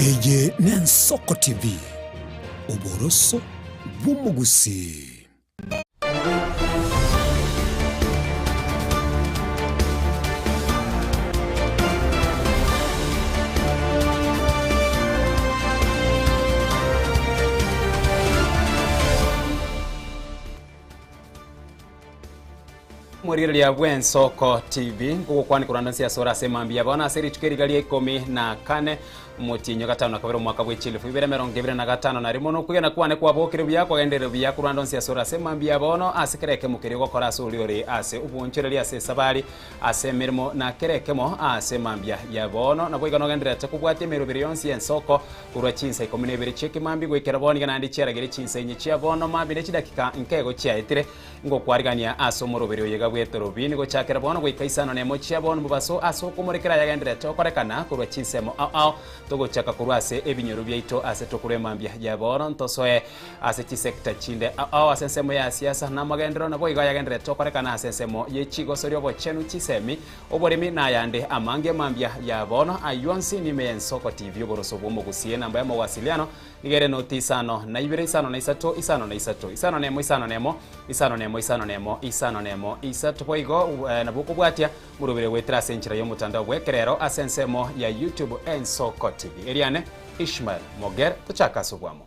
Eye n'Ensoko TV oboroso bw'umugusi. Murire ya Ensoko TV ngukwani kurandansi ya sora semambia bana seri tukerigalie 14 mutinyo gatano kabero mwaka bw'echilifu 2025 na rimono kugena kwane kwa bokire bya kwa gendere bya kurandansi ya sora semambia bono asikereke mukiri gukora asuriori ase ubunchireri ase sabari ase mirimo na kerekemo ase mambia ya bono na bwigano gendere tekubwate merubiri yonsi Ensoko kurwa chinsa 12 cheki mambi gwikera boni kana ndi cheragere chinsa enye chia bono mabire chidakika nkego chia etire ngokwarigania aso murubiri oyega bwetero bini go chakera bono gwikaisano nemo chia bono bubaso aso kumurekera yagendere tokorekana kurwa chinsemo togo chaka kurwase ebinyoro byaito ase tokuremambia ya bono ntosoe ase chisekta chinde asensemo ya siasa na magendero na boiga yagendere tokorekana asensemo yechigo sorio bochenu chisemi oboremi na yande amange mambia ya bono ayonsi ni Ensoko TV oboroso bw'umugusie namba ya mawasiliano igere noti isano na ibere isano na isato isano na isato isano nemo isano nemo isano nemo isano nemo isano nemo isato boigo na buko bwatia murubire wetra senchira yo mutandao bwekerero asensemo ya YouTube Ensoko TV Eliane Ishmael Moger tuchaka subwamo.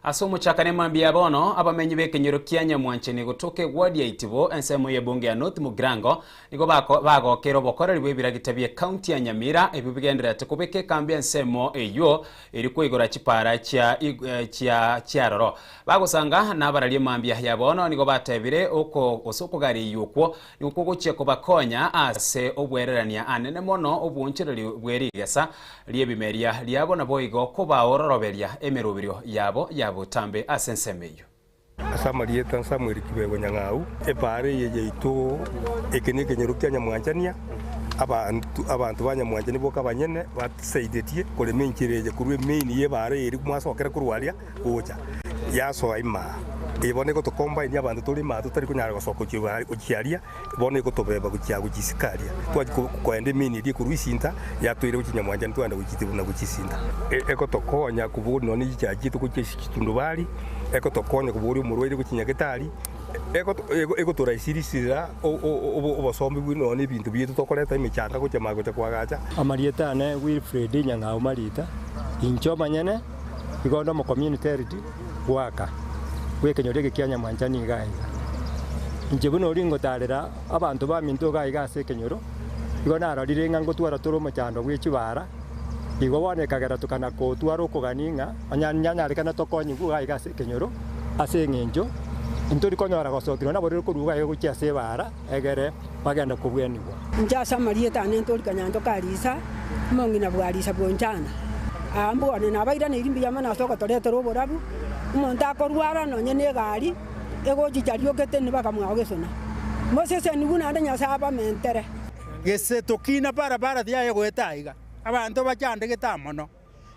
Asomo chakane mambia bono abamenyi bekenyero kianya mwancheni gutoke ward ya Itibo ensemo ye bunge ya North Mugrango nigo bago kero bokora libwebira gitabye county ya Nyamira ebibigendera tekubeke kambia ensemo eyo eriko igora chipara chia roro bagosanga nabarali mambia ya bono nigo batebire uko osoko gari yukwo niko guchye kubakonya ase obwererania anene mono obunchireri bwerigesa liebimeria liabona boigo kuba ororoberia emerubirio yabo butambe asensemeyo asamarieta Samuel Kibego Nyang'au epare yeito ekeneke nyerukia nyamwanjania abantu banyamwanjani boka banyene batisaidetie kole menkireje kurwe main ye bare eri mwasokera kurwalia gocha yaso aima ibone ko tokomba ni abantu tuli ma tutari kunyara gosoko kiaria ibone ko tobeba kukia gukisikaria twaje ko ende main iri kurwisinta yatwire ukinyamwanjani twanda gukitibu na gukisinta eko tokonya kubuni noni cyagitu kukitundu bali eko tokonya kuburi umurwere gukinyagitari eko turaisirisira obosombi bwino ni bintu byetu tokoleta imichanga ko cyamago cykwagacha amarieta ne Wilfred Nyang'au marita inchoma nyene igondo mo community heritage waka wekenyorege kianya mwanjani gaiga injebuno ringo tarera abantu ba minto gaiga se kenyoro igona ararire ngango twara toro mo chando gwechibara igo bone kagera tukana ko twaro kuganinga anyanya rekana tokonyi gaiga se kenyoro ase ngenjo intori konyora gosokiro na borero kuruga yo gukia sebara egere bagenda kubwenibwa njasa marieta ne ntori kanyanto karisa mongina bwarisa bwonjana ambo ane nabaira ne irimbi yamana soko toretero borabu umuntu akorwara no nyene gari ego jijario kete ne bakamwa gesona mosese nibuna ndanya saba mentere gese tokina barabara dia yego etaiga abantu bachande getamono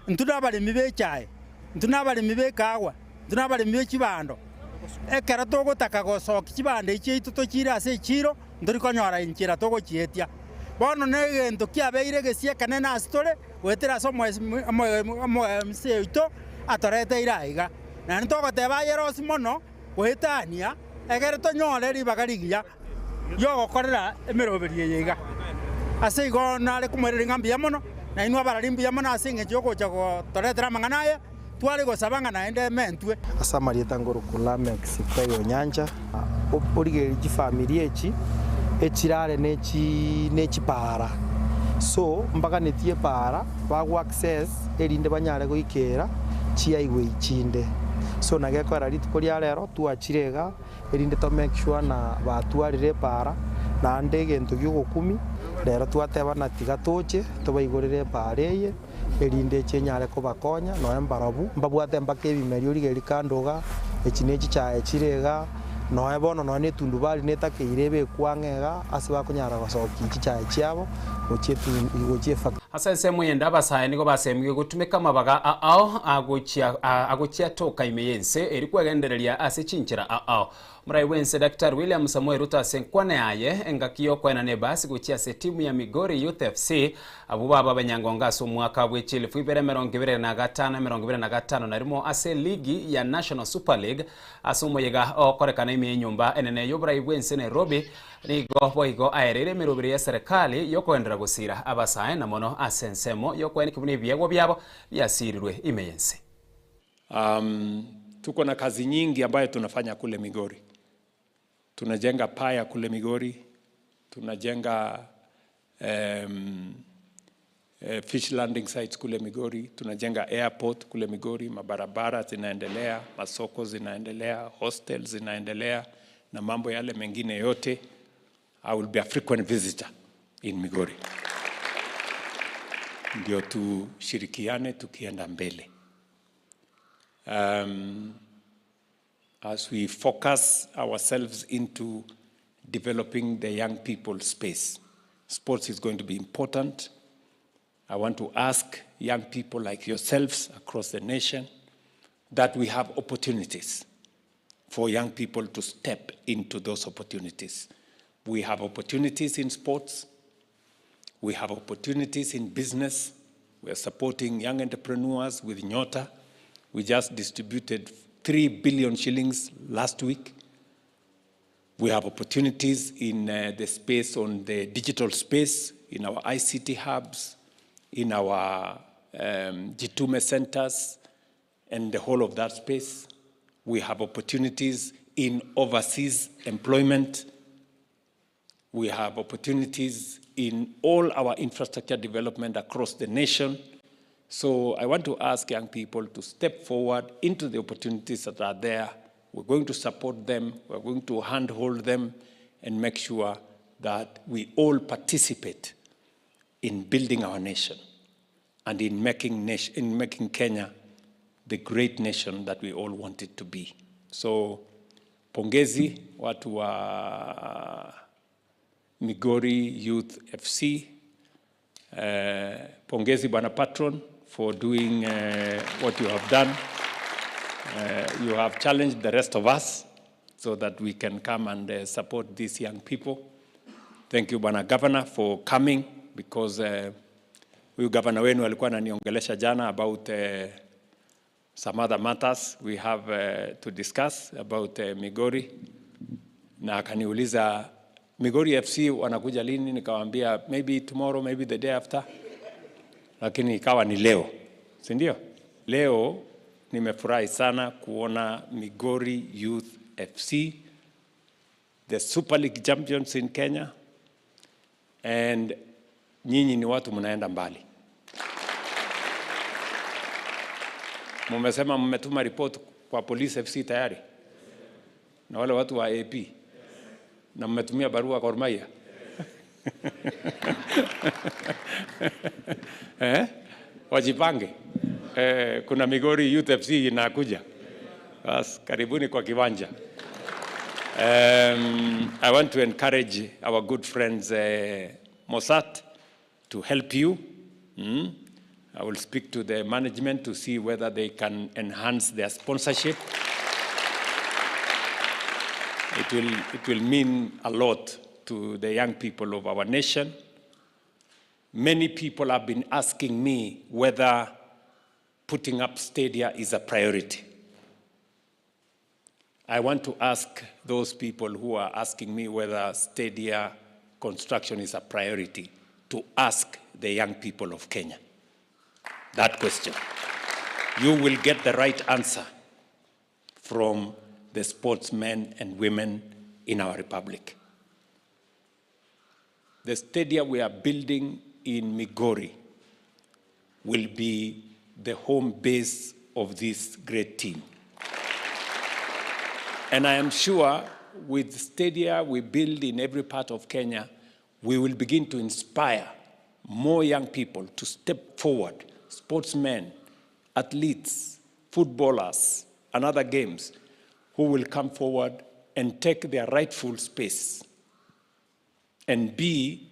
ntuna bali mibechae ntuna bali mibekawa ntuna bali mibechibando ekera togo takagosoka kibande ikiito tokira ase chiro ndori konyora inchira togo chietia bono negento kiabeire gesie kanena astore wetera somo mseito atorete iraiga na ntogo teba yerosi mono wetania egere tonyore ribagarigia yogo korera emeroberie yega ase igona le kumwerera ngambia mono na inwa bararimbia mono ase ngejogo chago toretera manganaye twali gosabanga naende mentwe asamarieta ngoro kula Mexico yo nyanja origeri ji family echi echirare nechi para so mpaka netie para bagu access erinde banyare goikera chia igwe ichinde so nagekora ritukori rero tuachirega erinde to make sure na batwarire para na ndege ntugyo 10 rero twateba na tiga toche tobaigorere pareye erinde chenyare ko bakonya no embarabu mbabwate mbake bimerio rigeri kandoga echinechi cha echirega no ebono no ne tundubali netakeirebe kwangega ase bakunyara gosoki chicha chiabo gochie factory. Asa sehemu yenda basaye niko basemwe gutumika mabaga ao agochia toka imeyense eri kwegendereria ase chinchira ao murai wense Dr. William Samuel Ruto asenkwane aye engakiyo kwena ne basi gochia se timu ya Migori Youth FC abo baba banyangonga so mwaka bwechile fuibere 2025 narimo ase ligi ya National Super League asumo yega okorekana ime nyumba enene yoburai wense Nairobi nigo boigo aerere mirubiri ya serikali yokoendera gusira abasaye na mono asensemo yokwene kibuni byego byabo byasirirwe imeyense. Tuko na kazi nyingi ambayo tunafanya kule Migori. Tunajenga paya kule Migori, tunajenga fish landing sites kule Migori, tunajenga airport kule Migori, mabarabara zinaendelea, masoko zinaendelea, hostels zinaendelea na mambo yale mengine yote. I will be a frequent visitor in Migori. Ndio tushirikiane tukienda mbele. As we focus ourselves into developing the young people space, sports is going to be important. I want to ask young people like yourselves across the nation that we have opportunities for young people to step into those opportunities. We have opportunities in sports. We have opportunities in business. We are supporting young entrepreneurs with Nyota. We just distributed 3 billion shillings last week. We have opportunities in the space on the digital space, in our ICT hubs, in our Jitume centers, and the whole of that space. We have opportunities in overseas employment. We have opportunities in all our infrastructure development across the nation. So I want to ask young people to step forward into the opportunities that are there. We're going to support them. We're going to handhold them and make sure that we all participate in building our nation and in making Kenya the great nation that we all want it to be. So, pongezi watu wa Migori Youth FC. Pongezi Bwana Patron for doing what you have done. You have challenged the rest of us so that we can come and support these young people. Thank you Bwana Governor for coming, because huyu governor wenu alikuwa ananiongelesha jana about some other matters we have to discuss about Migori, na akaniuliza Migori FC wanakuja lini, nikawaambia maybe tomorrow, maybe the day after, lakini ikawa ni leo, si ndio? Leo nimefurahi sana kuona Migori Youth FC, the Super League champions in Kenya, and nyinyi ni watu mnaenda mbali. Mumesema mmetuma report kwa Police FC tayari na wale watu wa AP, na mmetumia barua kwa Gor Mahia. Wajipange. Kuna Migori Youth FC inakuja. Bas, karibuni kwa kiwanja. I want to encourage our good friends Mossad to help you. I will speak to the management to see whether they can enhance their sponsorship. It will mean a lot to the young people of our nation. Many people have been asking me whether putting up stadia is a priority. I want to ask those people who are asking me whether stadia construction is a priority to ask the young people of Kenya that question. You will get the right answer from the sportsmen and women in our republic. The stadium we are building in Migori will be the home base of this great team. And I am sure with the stadia we build in every part of Kenya, we will begin to inspire more young people to step forward, sportsmen, athletes, footballers, and other games, who will come forward and take their rightful space and be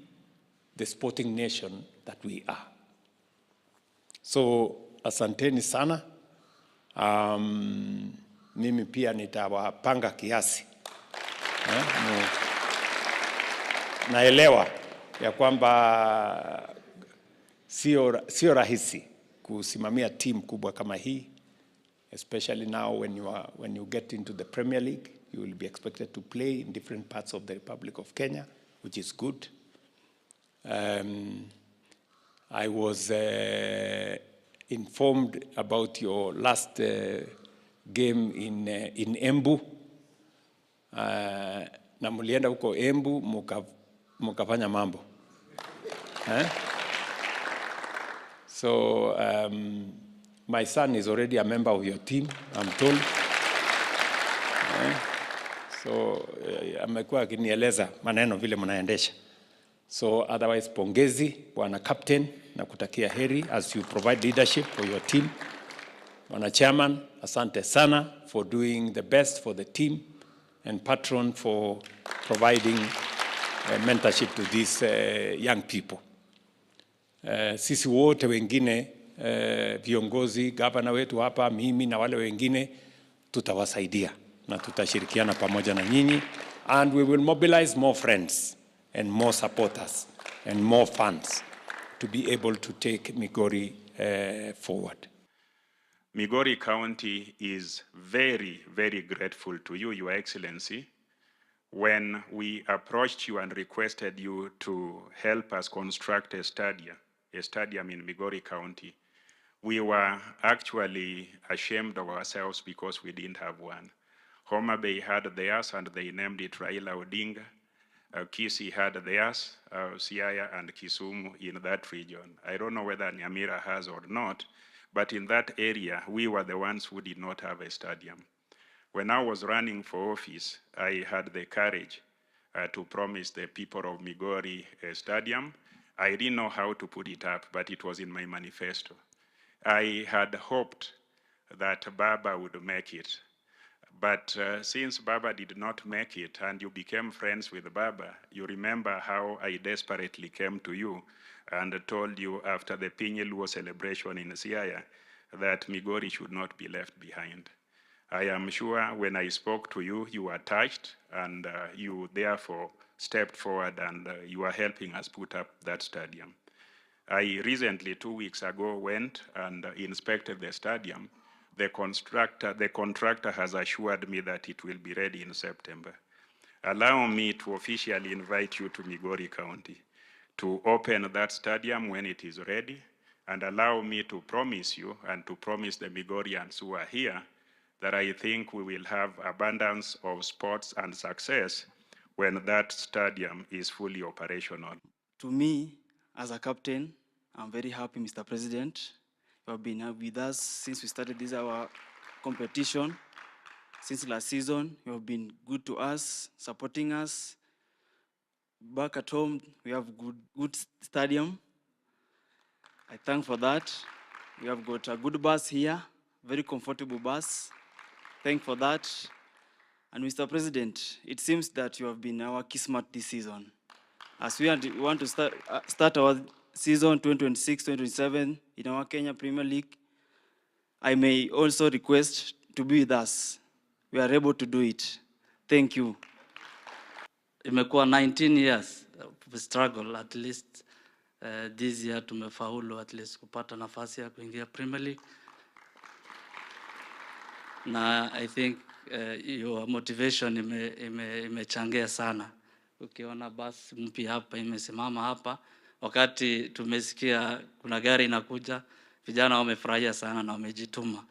the sporting nation that we are. So asanteni sana. Mimi pia nitawapanga kiasi. Naelewa ya kwamba sio rahisi kusimamia team kubwa kama hii, especially now when you get into the Premier League, you will be expected to play in different parts of the Republic of Kenya, which is good. I was informed about your last game in Embu. Na mulienda huko Embu mukafanya mambo. So my son is already a member of your team, I'm told. So amekuwa akinieleza maneno vile mnaendesha. So otherwise pongezi bwana captain na kutakia heri as you provide leadership for your team. Bwana chairman, asante sana for doing the best for the team, and patron for providing mentorship to these young people. Sisi wote wengine viongozi, gavana wetu hapa, mimi na wale wengine tutawasaidia na tutashirikiana pamoja na nyinyi, and we will mobilize more friends and more supporters and more funds to be able to take Migori forward. Migori County is very, very grateful to you, Your Excellency. When we approached you and requested you to help us construct a stadium in Migori County, we were actually ashamed of ourselves because we didn't have one. Homa Bay had theirs and they named it Raila Odinga. Kisii had theirs, Siaya and Kisumu in that region. I don't know whether Nyamira has or not, but in that area, we were the ones who did not have a stadium. When I was running for office, I had the courage to promise the people of Migori a stadium. I didn't know how to put it up, but it was in my manifesto. I had hoped that Baba would make it. But since Baba did not make it and you became friends with Baba, you remember how I desperately came to you and told you after the Pinyeluo celebration in Siaya that Migori should not be left behind. I am sure when I spoke to you, you were touched and you therefore stepped forward and you are helping us put up that stadium. I recently, 2 weeks ago, went and inspected the stadium. The contractor has assured me that it will be ready in September. Allow me to officially invite you to Migori County to open that stadium when it is ready, and allow me to promise you and to promise the Migorians who are here that I think we will have abundance of sports and success when that stadium is fully operational. To me, as a captain, I'm very happy, Mr. President. You have been with us since we started this our competition. Since last season, you have been good to us, supporting us. Back at home, we have good stadium. I thank for that. We have got a good bus here, very comfortable bus. Thank for that. And Mr. President, it seems that you have been our kismat this season. As we want to start our season 2026-2027 in our Kenya Premier League, I may also request to be with us. We are able to do it. Thank you. Imekuwa 19 years of struggle, at least this year tumefaulu at least kupata nafasi ya kuingia Premier League. Na I think your motivation imechangia sana. Ukiona basi mpya hapa imesimama hapa, wakati tumesikia kuna gari inakuja, vijana wamefurahia sana na wamejituma.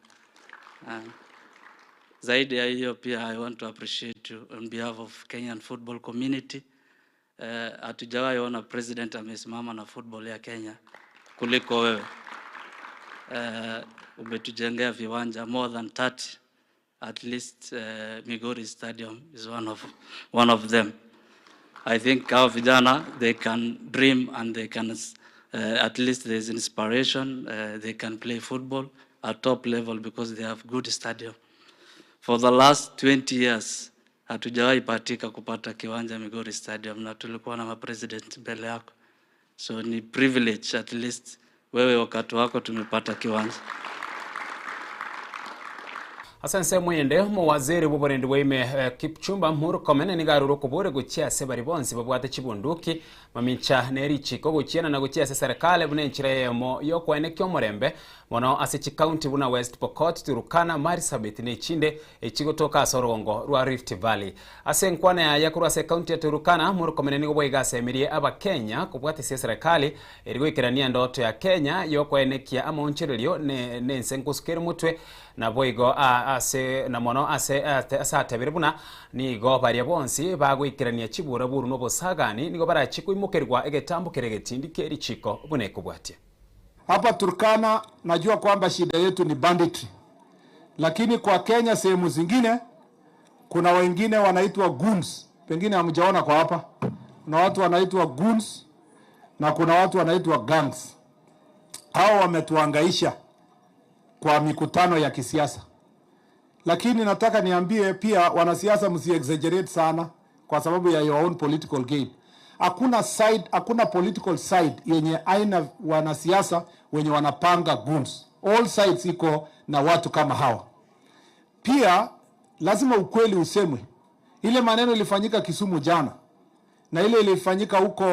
Zaidi ya hiyo pia I want to appreciate you on behalf of Kenyan football community. Hatujawahi ona president amesimama na football ya Kenya kuliko wewe. Umetujengea viwanja more than 30. At least Migori Stadium is one of them. I think our vijana, they can dream and they can, at least there's inspiration. They can play football at top level because they have good stadium. For the last 20 years, hatujawahi patika kupata kiwanja Migori Stadium, na tulikuwa na president mbele yako. So ni privilege at least wewe wakati wako tumepata kiwanja. Asanse mwende waziri buborendi weme Kipchumba Murkomen ni garuru kubure guchia sebari bonsi babwate chibunduki mamincha neri chiko guchiana na guchia serikali bune nchiremo yo kwene kyo morembe mono asichi county buna West Pokot Turukana Marsabit ne chinde echigo toka Sorongo rwa Rift Valley asenkwana ya yakuru ase county ya Turukana Murkomen ni goboiga semirie aba Kenya kubwate serikali erigo ikirania ndoto ya Kenya yo kwene kia amonchirelio ne nsenkuskere mutwe na boigo ase na mono ase asate buna ni go baria bonsi bagwikirania chibura buru no bosagani nigo barachikuimukerwa egetambukere getindi keri chiko bune kubwatia. Hapa Turkana najua kwamba shida yetu ni banditry. Lakini kwa Kenya sehemu zingine kuna wengine wanaitwa goons. Pengine hamjaona kwa hapa. Kuna watu wanaitwa goons na kuna watu wanaitwa gangs. Hao wametuhangaisha kwa mikutano ya kisiasa. Lakini nataka niambie pia wanasiasa msi-exaggerate sana kwa sababu ya your own political gain. Hakuna political side yenye aina wanasiasa wenye wanapanga goons. All sides iko na watu kama hawa. Pia lazima ukweli usemwe. Ile maneno ilifanyika Kisumu jana na ile ilifanyika huko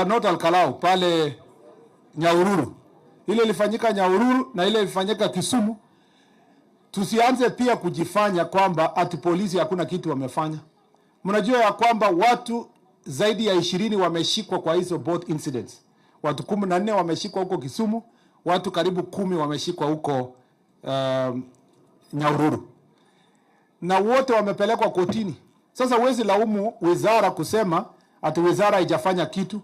not Al-Kalau pale Nyahururu. Ile ilifanyika Nyahururu na ile ilifanyika Kisumu. Tusianze pia kujifanya kwamba ati polisi hakuna kitu wamefanya. Mnajua ya kwamba watu zaidi ya 20 wameshikwa kwa hizo both incidents. Watu 14 wameshikwa huko Kisumu, watu karibu 10 wameshikwa huko Nyahururu. Na wote wamepelekwa kotini. Sasa huwezi laumu wizara kusema ati wizara haijafanya kitu.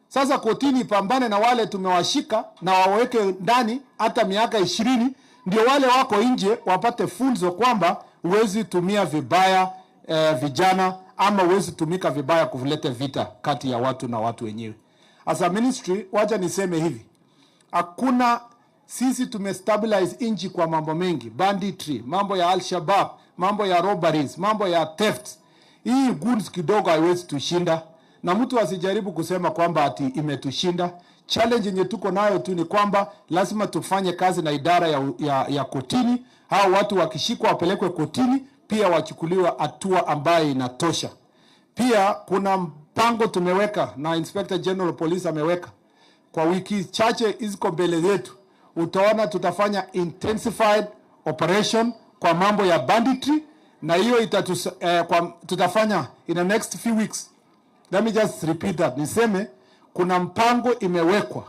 Sasa kotini ipambane na wale tumewashika na waweke ndani hata miaka 20 ndio wale wako nje wapate funzo kwamba huwezi tumia vibaya vijana ama huwezi tumika vibaya kuleta vita kati ya watu na watu wenyewe. As a ministry, wacha niseme hivi. Hakuna sisi tumestabilize inchi kwa mambo mengi. Banditry, mambo ya Al-Shabaab, mambo ya robberies, mambo ya thefts. Hii goons kidogo haiwezi tushinda. Na mtu asijaribu kusema kwamba ati imetushinda. Challenge yenye tuko nayo tu ni kwamba lazima tufanye kazi na idara ya kotini. Hao watu wakishikwa wapelekwe kotini, pia wachukuliwe hatua ambayo inatosha. Pia kuna mpango tumeweka na Inspector General Police ameweka. Kwa wiki chache iziko mbele yetu, utaona tutafanya intensified operation kwa mambo ya banditry na hiyo tutafanya in the next few weeks. Let me just repeat that. Niseme kuna mpango imewekwa.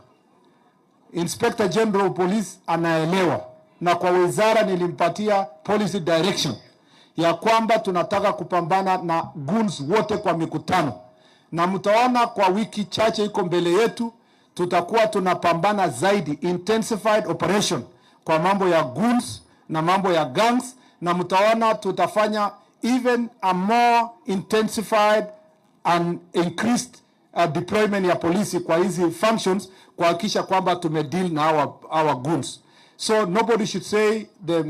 Inspector General Police anaelewa na kwa wizara nilimpatia policy direction ya kwamba tunataka kupambana na goons wote kwa mikutano. Na mtaona kwa wiki chache iko mbele yetu tutakuwa tunapambana zaidi intensified operation kwa mambo ya goons na mambo ya gangs, na mtaona tutafanya even a more intensified and increased deployment ya polisi kwa hizi functions kuhakikisha kwamba tumedeal na our goons. So nobody should say the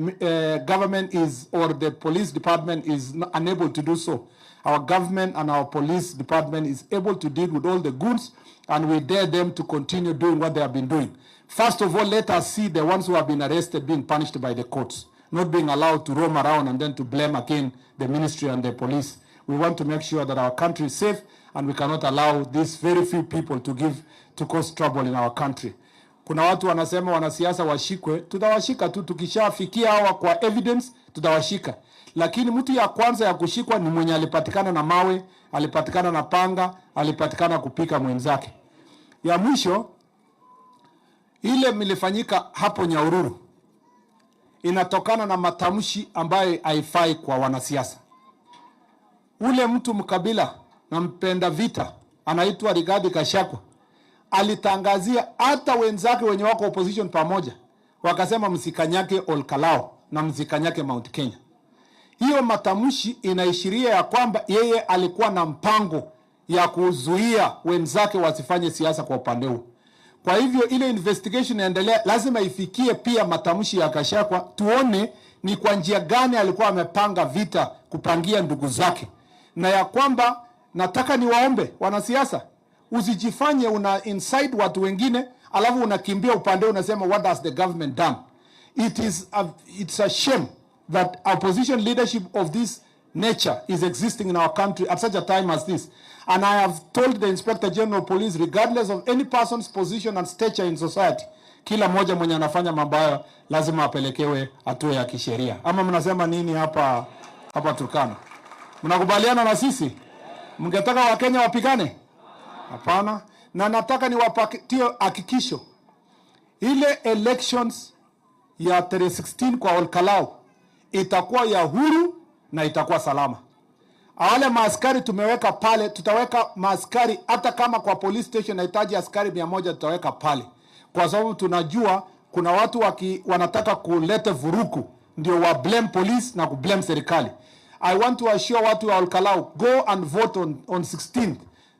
government is or the police department is unable to do so. Our government and our police department is able to deal with all the goons, and we dare them to continue doing what they have been doing. First of all, let us see the ones who have been arrested being punished by the courts, not being allowed to roam around and then to blame again the ministry and the police. We want to make sure that our country is safe, and we cannot allow these very few people to cause trouble in our country. Kuna watu wanasema wanasiasa washikwe, tutawashika tu tukishafikia hawa kwa evidence, tutawashika. Lakini mtu ya kwanza ya kushikwa ni mwenye alipatikana na mawe, alipatikana na panga, alipatikana kupika mwenzake. Ya mwisho, ile milifanyika hapo Nyahururu inatokana na matamshi ambayo haifai kwa wanasiasa. Ule mtu mkabila na mpenda vita anaitwa Rigathi Gachagua alitangazia hata wenzake wenye wako opposition pamoja, wakasema msikanyake Ol-Kalou na msikanyake Mount Kenya. Hiyo matamshi inaishiria ya kwamba yeye alikuwa na mpango ya kuzuia wenzake wasifanye siasa kwa upande huu. Kwa hivyo ile investigation inaendelea, lazima ifikie pia matamshi ya Gachagua, tuone ni kwa njia gani alikuwa amepanga vita kupangia ndugu zake, na ya kwamba nataka niwaombe wanasiasa, usijifanye una inside watu wengine alafu unakimbia upande unasema what has the government done. It's a shame that opposition leadership of this nature is existing in our country at such a time as this. And I have told the Inspector General of Police, regardless of any person's position and stature in society, kila moja mwenye anafanya mabaya lazima apelekewe hatua ya kisheria. Ama mnasema nini hapa Turkana? Mnakubaliana na sisi? Mngetaka Wakenya wapigane? Hapana. Na nataka niwapatie hakikisho, ile elections ya 16 kwa Olkalau itakuwa ya huru na itakuwa salama. Wale maaskari tumeweka pale, tutaweka maaskari hata kama kwa police station nahitaji askari 100 tutaweka pale. Kwa sababu tunajua kuna watu wanataka kuleta vuruku ndio wa blame police na kublame serikali. I want to assure watu wa Olkalau, go and vote on 16th.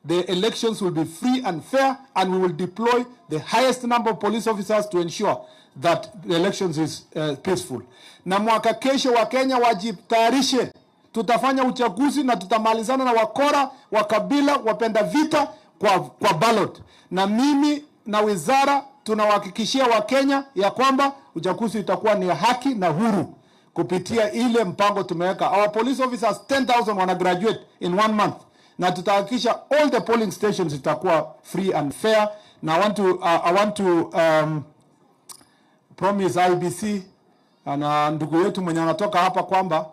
The elections will be free and fair, and we will deploy the highest number of police officers to ensure that the elections is peaceful. Na mwaka kesho wa Kenya wajitayarishe. Tutafanya uchaguzi na tutamalizana na wakora, wakabila, wapenda vita kwa ballot. Na mimi na wizara tunawahakikishia Wakenya ya kwamba uchaguzi itakuwa ni haki na huru kupitia ile mpango tumeweka. Our police officers 10,000 wana graduate in 1 month. Na tutahakikisha all the polling stations itakuwa free and fair. Na I want to promise IBC na ndugu yetu mwenye anatoka hapa kwamba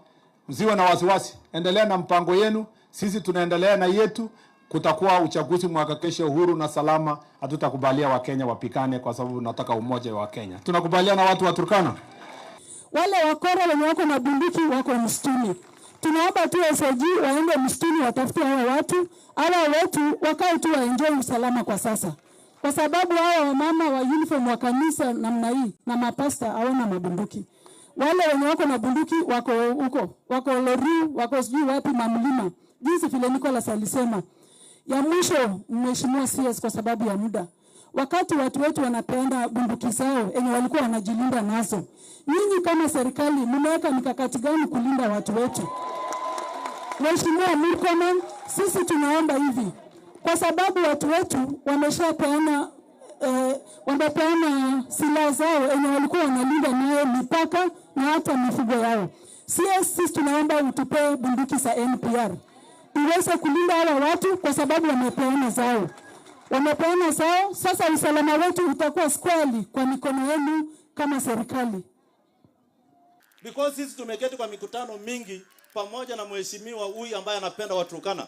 msiwe na wasiwasi. Endelea na mpango yenu, sisi tunaendelea na yetu. Kutakuwa uchaguzi mwaka kesho huru na salama. Hatutakubalia Wakenya wapikane kwa sababu tunataka umoja wa Kenya. Tunakubaliana watu wa Turkana. Wale wakora wenye wako na bunduki wako msituni. Tunaomba tu SG waende msituni watafute hao watu, hawa wetu wakae tu waenjoy usalama kwa sasa. Kwa sababu hao wamama wa uniform wa kanisa namna hii na mapasta hawana mabunduki. Wale wenye wako na bunduki wako huko, wako Loru, wako sijui wapi mamlima. Jinsi vile Nicholas alisema. Ya mwisho mheshimiwa CS kwa sababu ya muda. Wakati watu wetu wanapenda bunduki zao enye walikuwa wanajilinda nazo. Nyinyi kama serikali mmeweka mikakati gani kulinda watu wetu? Mheshimiwa Murkomen, sisi tunaomba hivi. Kwa sababu watu wetu wamepeana silaha zao enye walikuwa wanalinda nayo mipaka na hata mifugo yao. Sisi tunaomba utupe bunduki za NPR. Iweze kulinda hawa watu kwa sababu wamepeana zao. Sasa usalama wetu utakuwa squarely kwa mikono yenu kama serikali. Because sisi tumeketi kwa mikutano mingi pamoja na mheshimiwa huyu ambaye anapenda Waturkana.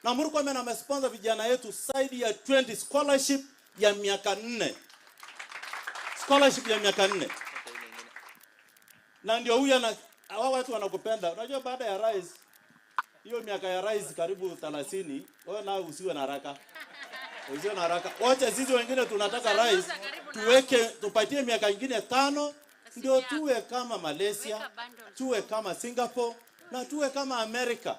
Na Murkomen amesponsor vijana yetu zaidi ya 20 scholarship ya miaka 4. Scholarship ya miaka 4. Na ndio huyu hao watu wanakupenda. Unajua baada ya rais hiyo miaka ya rais karibu 30, wewe nao usiwe na haraka. Usiwe na haraka. Wote sisi wengine tunataka rais tupatie miaka nyingine 5 ndio tuwe kama Malaysia, tuwe kama Singapore na tuwe kama America.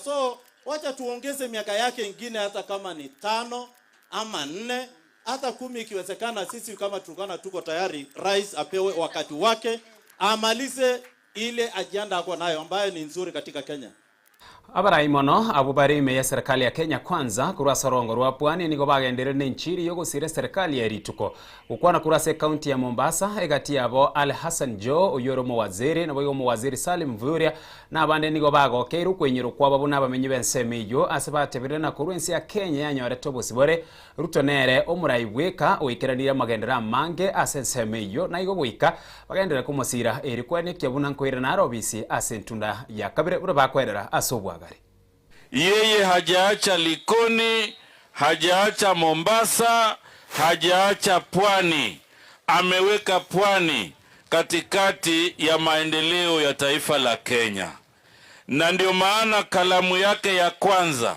So wacha tuongeze miaka yake nyingine hata kama ni 5 ama 4 hata 10 ikiwezekana. Sisi kama Turkana tuko tayari rais apewe wakati wake amalize ile ajenda yako nayo ambayo ni nzuri katika Kenya. Abaraimono abubarime ya serikali ya Kenya kwanza kurasa rongo rwa pwani niko bagendere n'inchiri yo gusire serikali ya rituko ukwana kurasa county ya Mombasa egati yabo Al Hassan Jo uyoro mu waziri nabo yo mu waziri Salim Mvurya nabande niko bagokera kwenyero kwabo bona bamenyi bensemeyo asabatebere na kurwensi ya Kenya yanyore tobosibore rutonere omurayibweka oikiranira magendera mange asensemeyo na igo bwika bagendera kumusira eri kwane kyabuna nkoira na robisi asentunda ya kabire bura bakwerera asobwaga. Yeye hajaacha Likoni, hajaacha Mombasa, hajaacha Pwani. Ameweka Pwani katikati ya maendeleo ya taifa la Kenya. Na ndio maana kalamu yake ya kwanza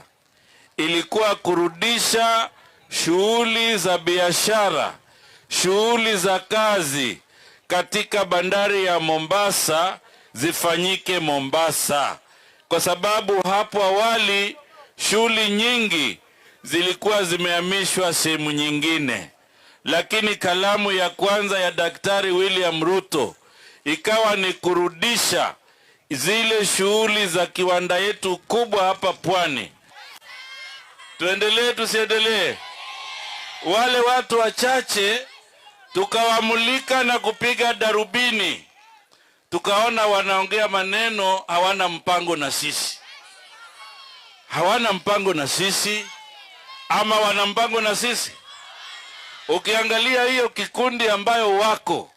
ilikuwa kurudisha shughuli za biashara, shughuli za kazi katika bandari ya Mombasa zifanyike Mombasa. Kwa sababu hapo awali shughuli nyingi zilikuwa zimehamishwa sehemu nyingine. Lakini kalamu ya kwanza ya Daktari William Ruto ikawa ni kurudisha zile shughuli za kiwanda yetu kubwa hapa Pwani. Tuendelee tusiendelee? Wale watu wachache tukawamulika na kupiga darubini, tukaona wanaongea maneno, hawana mpango na sisi. Hawana mpango na sisi ama wana mpango na sisi? Ukiangalia hiyo kikundi ambayo wako,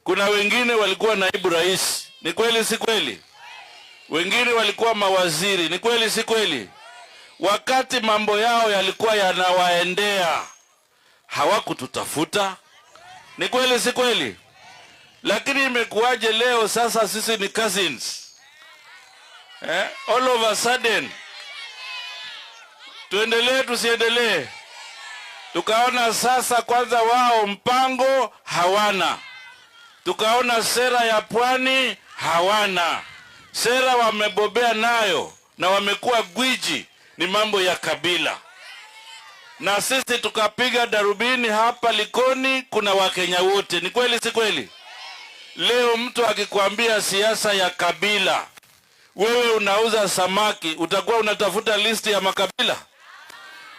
kuna wengine walikuwa naibu rais, ni kweli si kweli? Wengine walikuwa mawaziri, ni kweli si kweli? Wakati mambo yao yalikuwa yanawaendea, hawakututafuta, ni kweli si kweli? Lakini imekuwaje leo sasa sisi ni cousins? All of a sudden, tuendelee tusiendelee? Tukaona sasa kwanza wao mpango hawana. Tukaona sera ya Pwani hawana. Sera wamebobea nayo na wamekuwa gwiji ni mambo ya kabila. Na sisi tukapiga darubini hapa Likoni, kuna Wakenya wote, ni kweli si kweli? Leo mtu akikwambia siasa ya kabila, wewe unauza samaki, utakuwa unatafuta listi ya makabila?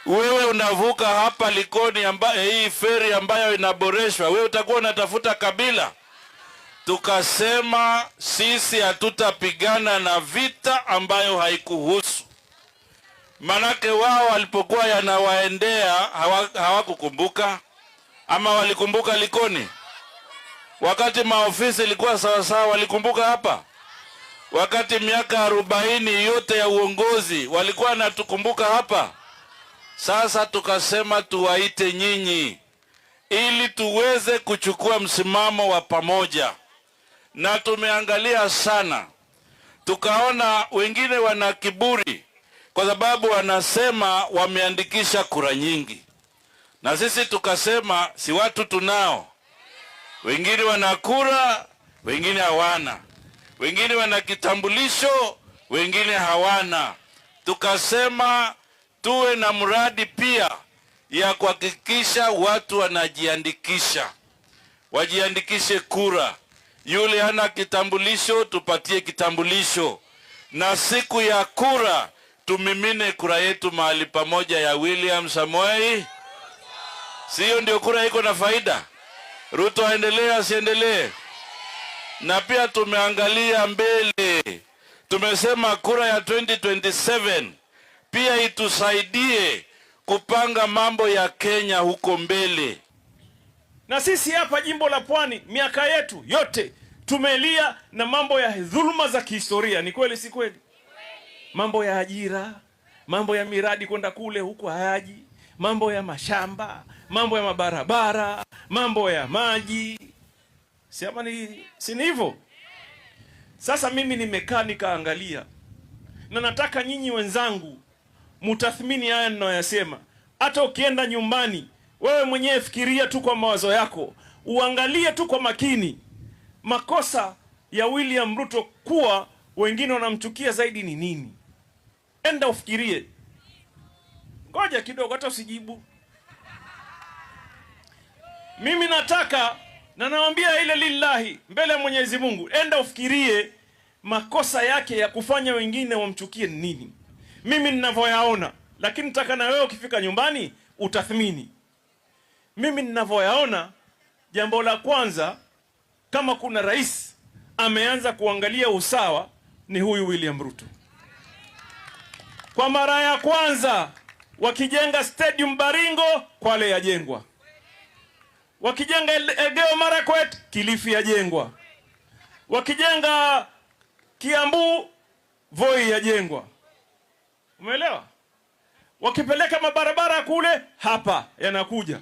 Wewe unavuka hapa Likoni hii feri ambayo inaboreshwa, wewe utakuwa unatafuta kabila? Tukasema sisi hatutapigana na vita ambayo haikuhusu. Manake wao walipokuwa yanawaendea hawakukumbuka, ama walikumbuka Likoni? Wakati maofisi ilikuwa sawasawa walikumbuka hapa? Wakati miaka 40 yote ya uongozi walikuwa natukumbuka hapa? Sasa tukasema tuwaite nyinyi ili tuweze kuchukua msimamo wa pamoja. Na tumeangalia sana, tukaona wengine wana kiburi kwa sababu wanasema wameandikisha kura nyingi. Na sisi tukasema si watu tunao, wengine wana kura, wengine hawana. Wengine wana kitambulisho, wengine hawana. Tukasema tuwe na mradi pia ya kuhakikisha watu wanajiandikisha. Wajiandikishe kura. Yule hana kitambulisho tupatie kitambulisho. Na siku ya kura tumimine kura yetu mahali pamoja ya William Samoei. Sio ndio kura iko na faida? Ruto aendelee asiendelee? Na pia tumeangalia mbele. Tumesema kura ya 2027 pia itusaidie kupanga mambo ya Kenya huko mbele. Na sisi hapa jimbo la Pwani miaka yetu yote tumelia na mambo ya dhuluma za kihistoria, ni kweli si kweli? Mambo ya ajira, mambo ya miradi kwenda kule huko hayaji, mambo ya mashamba, mambo ya mabarabara, mambo ya maji. Si ni hivyo? Sasa mimi nimekaa nikaangalia, na nataka nyinyi wenzangu mutathmini haya ninayoyasema. Hata ukienda nyumbani, wewe mwenyewe fikiria tu kwa mawazo yako, uangalie tu kwa makini makosa ya William Ruto kuwa wengine wanamchukia zaidi ni nini. Enda ufikirie. Ngoja kidogo, hata usijibu. Mimi nataka na nawaambia ile lillahi mbele ya Mwenyezi Mungu, enda ufikirie makosa yake ya kufanya wengine wamchukie ni nini. Mimi ninavyoyaona, lakini nataka na wewe ukifika nyumbani utathmini. Mimi ninavyoyaona, jambo la kwanza, kama kuna rais ameanza kuangalia usawa, ni huyu William Ruto. Kwa mara ya kwanza wakijenga stadium Baringo, Kwale yajengwa. Wakijenga Elgeyo Marakwet, Kilifi yajengwa. Wakijenga Kiambu, Voi yajengwa. Umeelewa? Wakipeleka mabarabara kule, hapa yanakuja.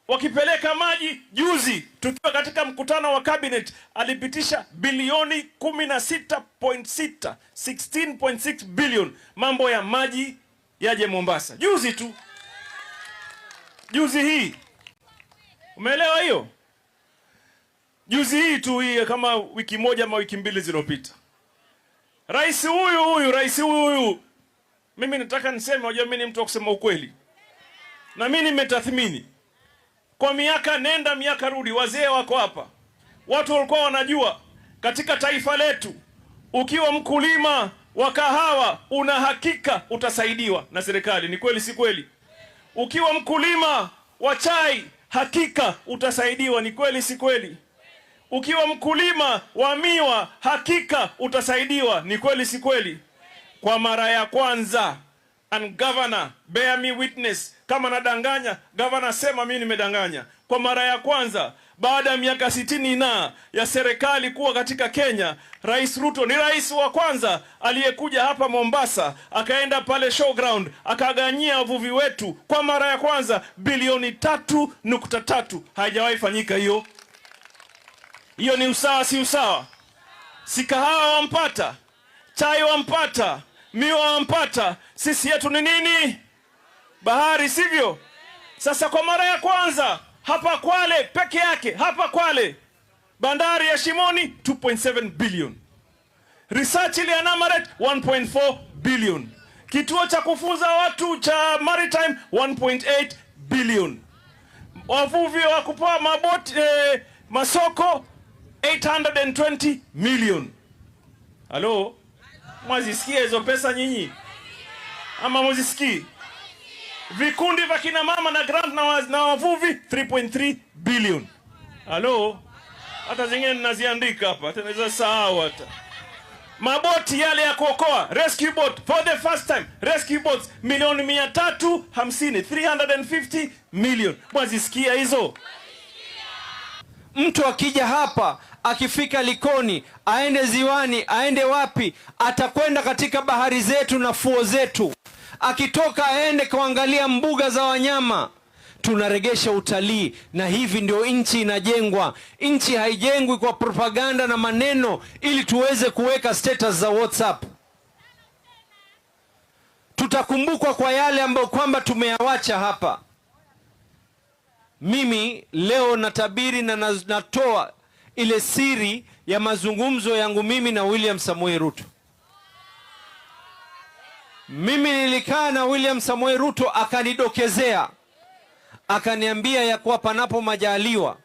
Wakipeleka maji, juzi tukiwa katika mkutano wa cabinet alipitisha bilioni 16.6 16.6 billion mambo ya maji yaje Mombasa. Juzi tu. Juzi hii. Umeelewa hiyo? Juzi hii tu, hii kama wiki moja ama wiki mbili zilizopita. Rais huyu, mimi nataka niseme, unajua mimi ni mtu wa kusema ukweli. Na mimi nimetathmini. Kwa miaka nenda miaka rudi, wazee wako hapa. watu walikuwa wanajua katika taifa letu, ukiwa mkulima wa kahawa una hakika utasaidiwa na serikali. Ni kweli si kweli? Ukiwa mkulima wa chai hakika utasaidiwa. Ni kweli si kweli? Ukiwa mkulima wa miwa hakika utasaidiwa. Ni kweli si kweli? Kwa mara ya kwanza, and governor bear me witness, kama nadanganya governor sema mimi nimedanganya, kwa mara ya kwanza baada ya miaka 60 ya serikali kuwa katika Kenya, Rais Ruto ni rais wa kwanza aliyekuja hapa Mombasa, akaenda pale showground, akaganyia wavuvi wetu kwa mara ya kwanza bilioni 3.3. Haijawahi fanyika hiyo. Hiyo ni usawa si usawa? Si kahawa wampata, chai wampata, miwa wampata, sisi yetu ni nini? Bahari, sivyo? Sasa kwa mara ya kwanza hapa Kwale peke yake, hapa Kwale bandari ya Shimoni 2.7 billion, research ile ya Namaret 1.4 billion, kituo cha kufunza watu cha maritime 1.8 billion, wavuvi wa kupoa maboti masoko 820 million. Halo, mwazisikia hizo pesa nyinyi ama mwazisikii? Vikundi vya kina mama na grant na wavuvi 3.3 billion. Halo, hata zingine ninaziandika hapa, hata naweza sahau hata. Maboti yale ya kuokoa, rescue boat, for the first time, rescue boats milioni 350, 350 million. Mwazisikia hizo? Mtu akija hapa, akifika Likoni, aende ziwani, aende wapi, atakwenda katika bahari zetu na fuo zetu. Akitoka aende kuangalia mbuga za wanyama. Tunaregesha utalii, na hivi ndio nchi inajengwa. Nchi haijengwi kwa propaganda na maneno ili tuweze kuweka status za WhatsApp. Tutakumbukwa kwa yale ambayo kwamba tumeyawacha hapa. Mimi leo natabiri na natoa ile siri ya mazungumzo yangu mimi na William Samoei Ruto. Mimi nilikaa na William Samoei Ruto, akanidokezea, akaniambia ya kuwa panapo majaliwa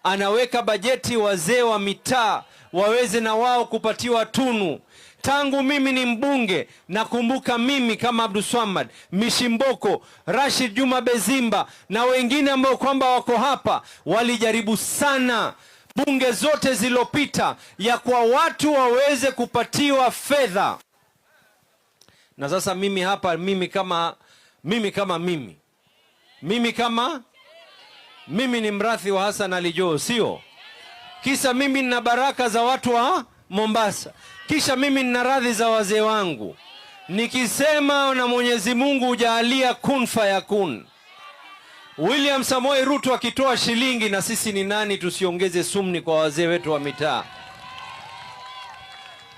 anaweka bajeti wazee wa mitaa waweze na wao kupatiwa tunu. Tangu mimi ni mbunge, nakumbuka mimi kama Abdulswamad Mishimboko, Rashid Juma Bezimba na wengine ambao kwamba wako hapa walijaribu sana bunge zote zilopita ya kwa watu waweze kupatiwa fedha. Na sasa mimi hapa, mimi ni mrathi wa Hassan Ali Joho, sio? Kisa mimi nina baraka za watu wa Mombasa, kisha mimi nina radhi za wazee wangu. Nikisema na Mwenyezi Mungu hujalia kun fayakun. William Samoei Ruto akitoa shilingi, na sisi ni nani tusiongeze sumni kwa wazee wetu wa mitaa?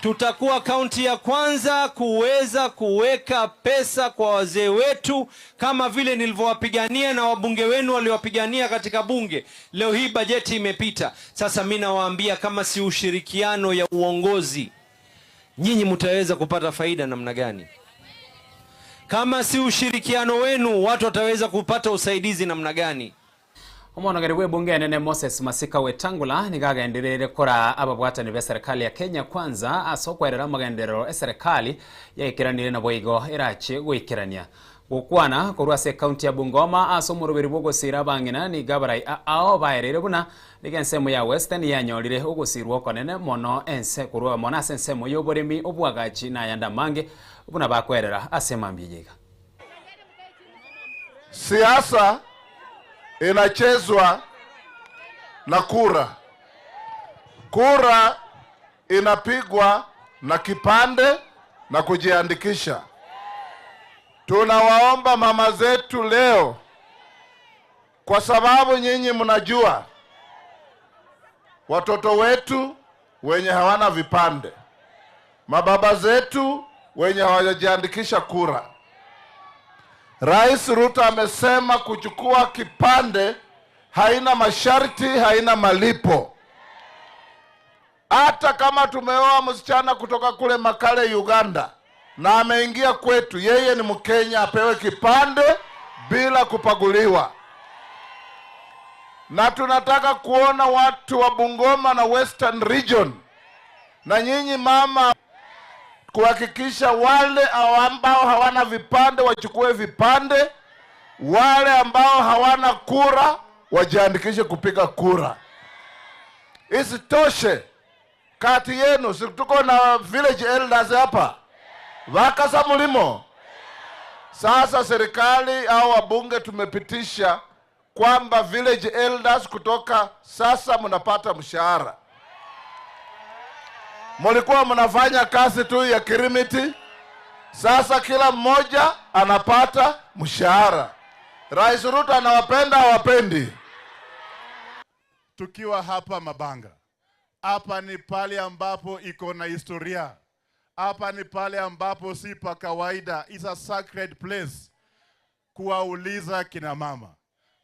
Tutakuwa kaunti ya kwanza kuweza kuweka pesa kwa wazee wetu, kama vile nilivyowapigania na wabunge wenu waliowapigania katika bunge. Leo hii bajeti imepita. Sasa mimi nawaambia, kama si ushirikiano ya uongozi, nyinyi mtaweza kupata faida namna gani? Kama si ushirikiano wenu, watu wataweza kupata usaidizi namna gani? Omonogeri we bunge nene Moses Masika Wetangula nigagenderere kora ababwatani be serikali ya Kenya Kwanza asokwerera magenderero serikali yekiranire na boigo irache gwikirania gukwana korwase county ya Bungoma asomurubiri bwogosira bangina ni gabarai ao baerere buna ligensemo ya Western yanyorire ogosirwo konene mono ense kurwa mona sensemo yoboremi obwagachi na yanda mange buna bakwerera asemambiyega. Siasa inachezwa na kura. Kura inapigwa na kipande na kujiandikisha. Tunawaomba mama zetu leo, kwa sababu nyinyi mnajua watoto wetu wenye hawana vipande, mababa zetu wenye hawajajiandikisha kura. Rais Ruto amesema kuchukua kipande haina masharti, haina malipo. Hata kama tumeoa msichana kutoka kule Makale Uganda na ameingia kwetu, yeye ni Mkenya, apewe kipande bila kupaguliwa. na tunataka kuona watu wa Bungoma na Western Region na nyinyi mama kuhakikisha wale ambao hawana vipande wachukue vipande, wale ambao hawana kura wajiandikishe kupiga kura. Isitoshe, kati yenu tuko na village elders hapa wakasa mulimo. Sasa serikali au wabunge tumepitisha kwamba village elders kutoka sasa mnapata mshahara. Mulikuwa mnafanya kazi tu ya kirimiti, sasa kila mmoja anapata mshahara. Rais Ruto anawapenda hawapendi? Tukiwa hapa Mabanga, hapa ni pale ambapo iko na historia. Hapa ni pale ambapo si pa kawaida, is a sacred place kuwauliza kina mama.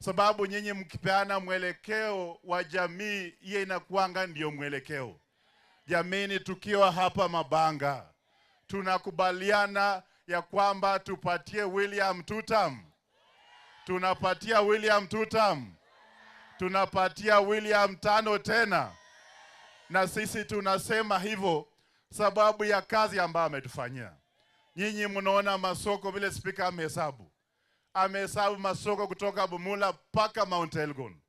Sababu nyinyi mkipeana mwelekeo wa jamii, iye inakuanga ndio mwelekeo. Jamini, tukiwa hapa Mabanga, tunakubaliana ya kwamba tupatie William Tutam. Tunapatia William Tutam. Tunapatia William tano tena. Na sisi tunasema hivyo sababu ya kazi ambayo ametufanyia. Nyinyi mnaona masoko vile speaker amehesabu. Amehesabu masoko kutoka Bumula paka Mount Elgon.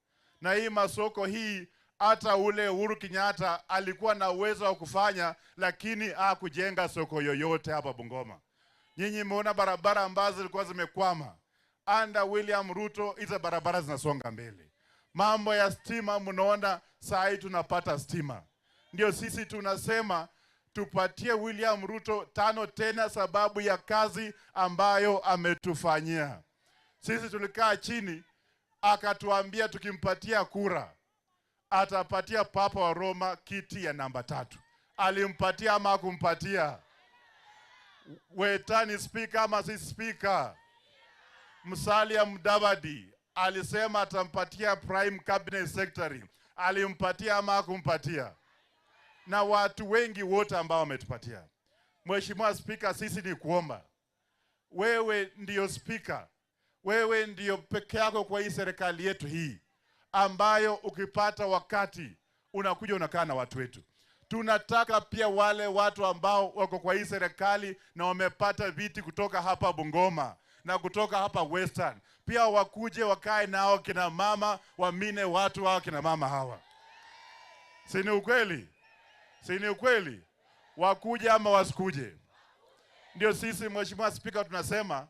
Na hii masoko hii hata ule Uhuru Kenyatta alikuwa na uwezo wa kufanya, lakini hakujenga soko yoyote hapa Bungoma. Nyinyi mmeona barabara ambazo zilikuwa zimekwama. Under William Ruto hizo barabara zinasonga mbele. Mambo ya stima mnaona saa hii tunapata stima. Ndio sisi tunasema tupatie William Ruto tano tena sababu ya kazi ambayo ametufanyia. Sisi tulikaa chini akatuambia tukimpatia kura atapatia Papa wa Roma kiti ya namba 3. Alimpatia ama hakumpatia? Wetani speaker ama si speaker? Musalia Mudavadi alisema atampatia prime cabinet secretary. Alimpatia ama hakumpatia? Na watu wengi wote ambao wametupatia. Mheshimiwa Speaker, sisi ni kuomba. Wewe ndio speaker. Wewe ndio peke yako kwa hii serikali yetu hii ambayo ukipata wakati unakuja unakaa na watu wetu. Tunataka pia wale watu ambao wako kwa hii serikali na wamepata viti kutoka hapa Bungoma na kutoka hapa Western, pia wakuje wakae nao kina mama, wamine watu hao kina mama hawa. Si ni ukweli? Si ni ukweli? Wakuje ama wasikuje? Ndio sisi Mheshimiwa Speaker tunasema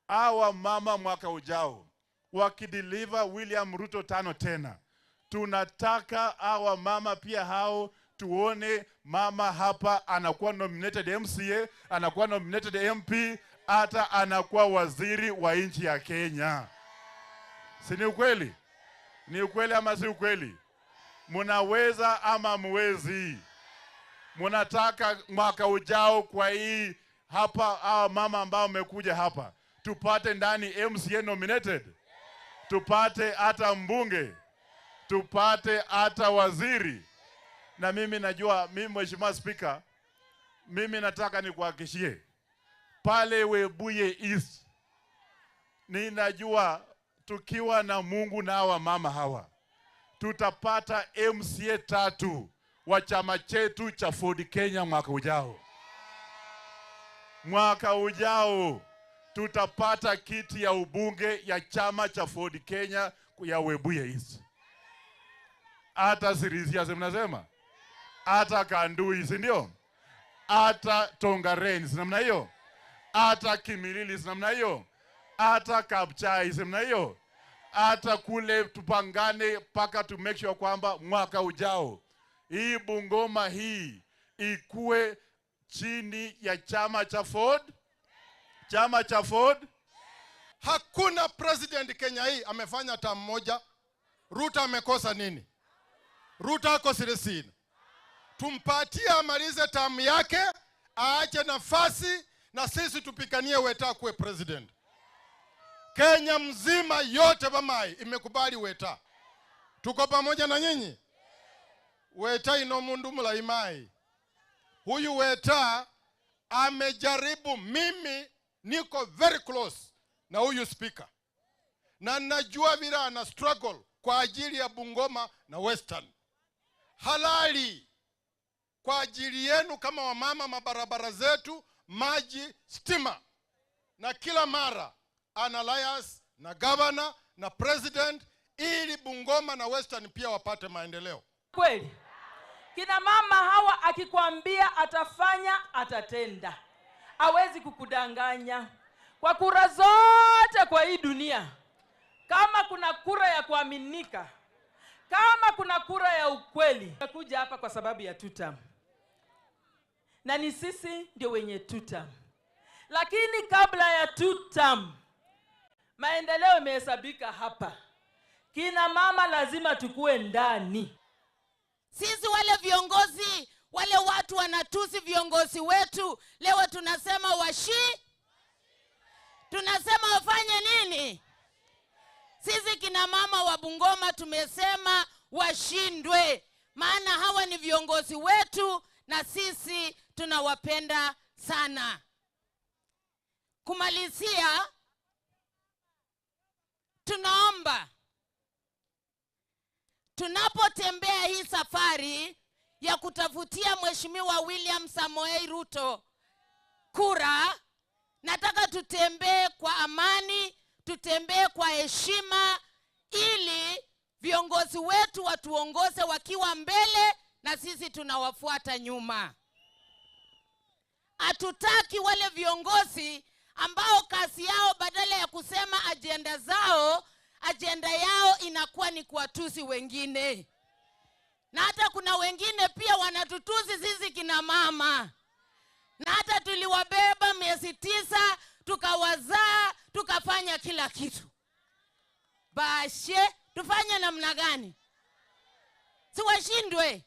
hawa mama mwaka ujao wakideliver William Ruto tano tena, tunataka hawa mama pia hao tuone mama hapa anakuwa nominated MCA, anakuwa nominated MP, hata anakuwa waziri wa nchi ya Kenya. Si ni ukweli? Ni ukweli ama si ukweli? Munaweza ama muwezi? Munataka mwaka ujao kwa hii hapa hawa mama ambao wamekuja hapa tupate ndani MCA nominated, tupate hata mbunge, tupate hata waziri. Na mimi najua, mimi Mheshimiwa Speaker, mimi nataka nikuhakikishie pale Webuye East, ninajua tukiwa na Mungu na hawa mama hawa tutapata MCA 3 wa chama chetu cha Ford Kenya mwaka ujao. Mwaka ujao tutapata kiti ya ubunge ya chama cha Ford Kenya ya Webuye East. Hata Sirisia mnasema, hata Kandui, si ndio? Hata Tongareni, si namna hiyo? Hata Kimilili, si namna hiyo? Hata Kapchai, si namna hiyo? Hata kule tupangane paka to make sure kwamba mwaka ujao hii Bungoma hii ikue chini ya chama cha Ford. Chama cha Ford. Hakuna president Kenya hii amefanya term moja. Ruto amekosa nini? Ruto ako sirisini. Tumpatie amalize term yake, aache nafasi na sisi tupikanie Weta kuwe president. Kenya mzima yote bamai imekubali Weta. Tuko pamoja na nyinyi? Weta ino mundu mulaimai. Huyu Weta amejaribu, mimi niko very close na huyu speaker. Na najua vile ana struggle kwa ajili ya Bungoma na Western, halali kwa ajili yenu kama wamama, mabarabara zetu, maji, stima, na kila mara ana alliance na governor na president ili Bungoma na Western pia wapate maendeleo. Kweli kina mama hawa akikwambia atafanya atatenda, hawezi kukudanganya. Kwa kura zote kwa hii dunia, kama kuna kura ya kuaminika, kama kuna kura ya ukweli, kuja hapa kwa sababu ya tutam, na ni sisi ndio wenye tutam. Lakini kabla ya tutam, maendeleo imehesabika hapa. Kina mama lazima tukue ndani. Sisi wale viongozi, wale watu wanatusi viongozi wetu, leo tunasema tunasema wafanye nini? Sisi kina mama wa Bungoma tumesema washindwe, maana hawa ni viongozi wetu na sisi tunawapenda sana. Kumalizia, tunaomba tunapotembea hii safari ya kutafutia Mheshimiwa William Samoei Ruto kura, nataka tutembee kwa amani, tutembee kwa heshima, ili viongozi wetu watuongoze wakiwa mbele na sisi tunawafuata nyuma. Hatutaki wale viongozi ambao kazi yao badala ya kusema ajenda zao, ajenda yao inakuwa ni kuwatusi wengine. Na hata kuna wengine pia wanatutusi sisi kina mama. Na hata tuliwabeba miezi 9, tukawazaa, tukafanya kila kitu. Bashe, tufanye namna gani? Siwashindwe.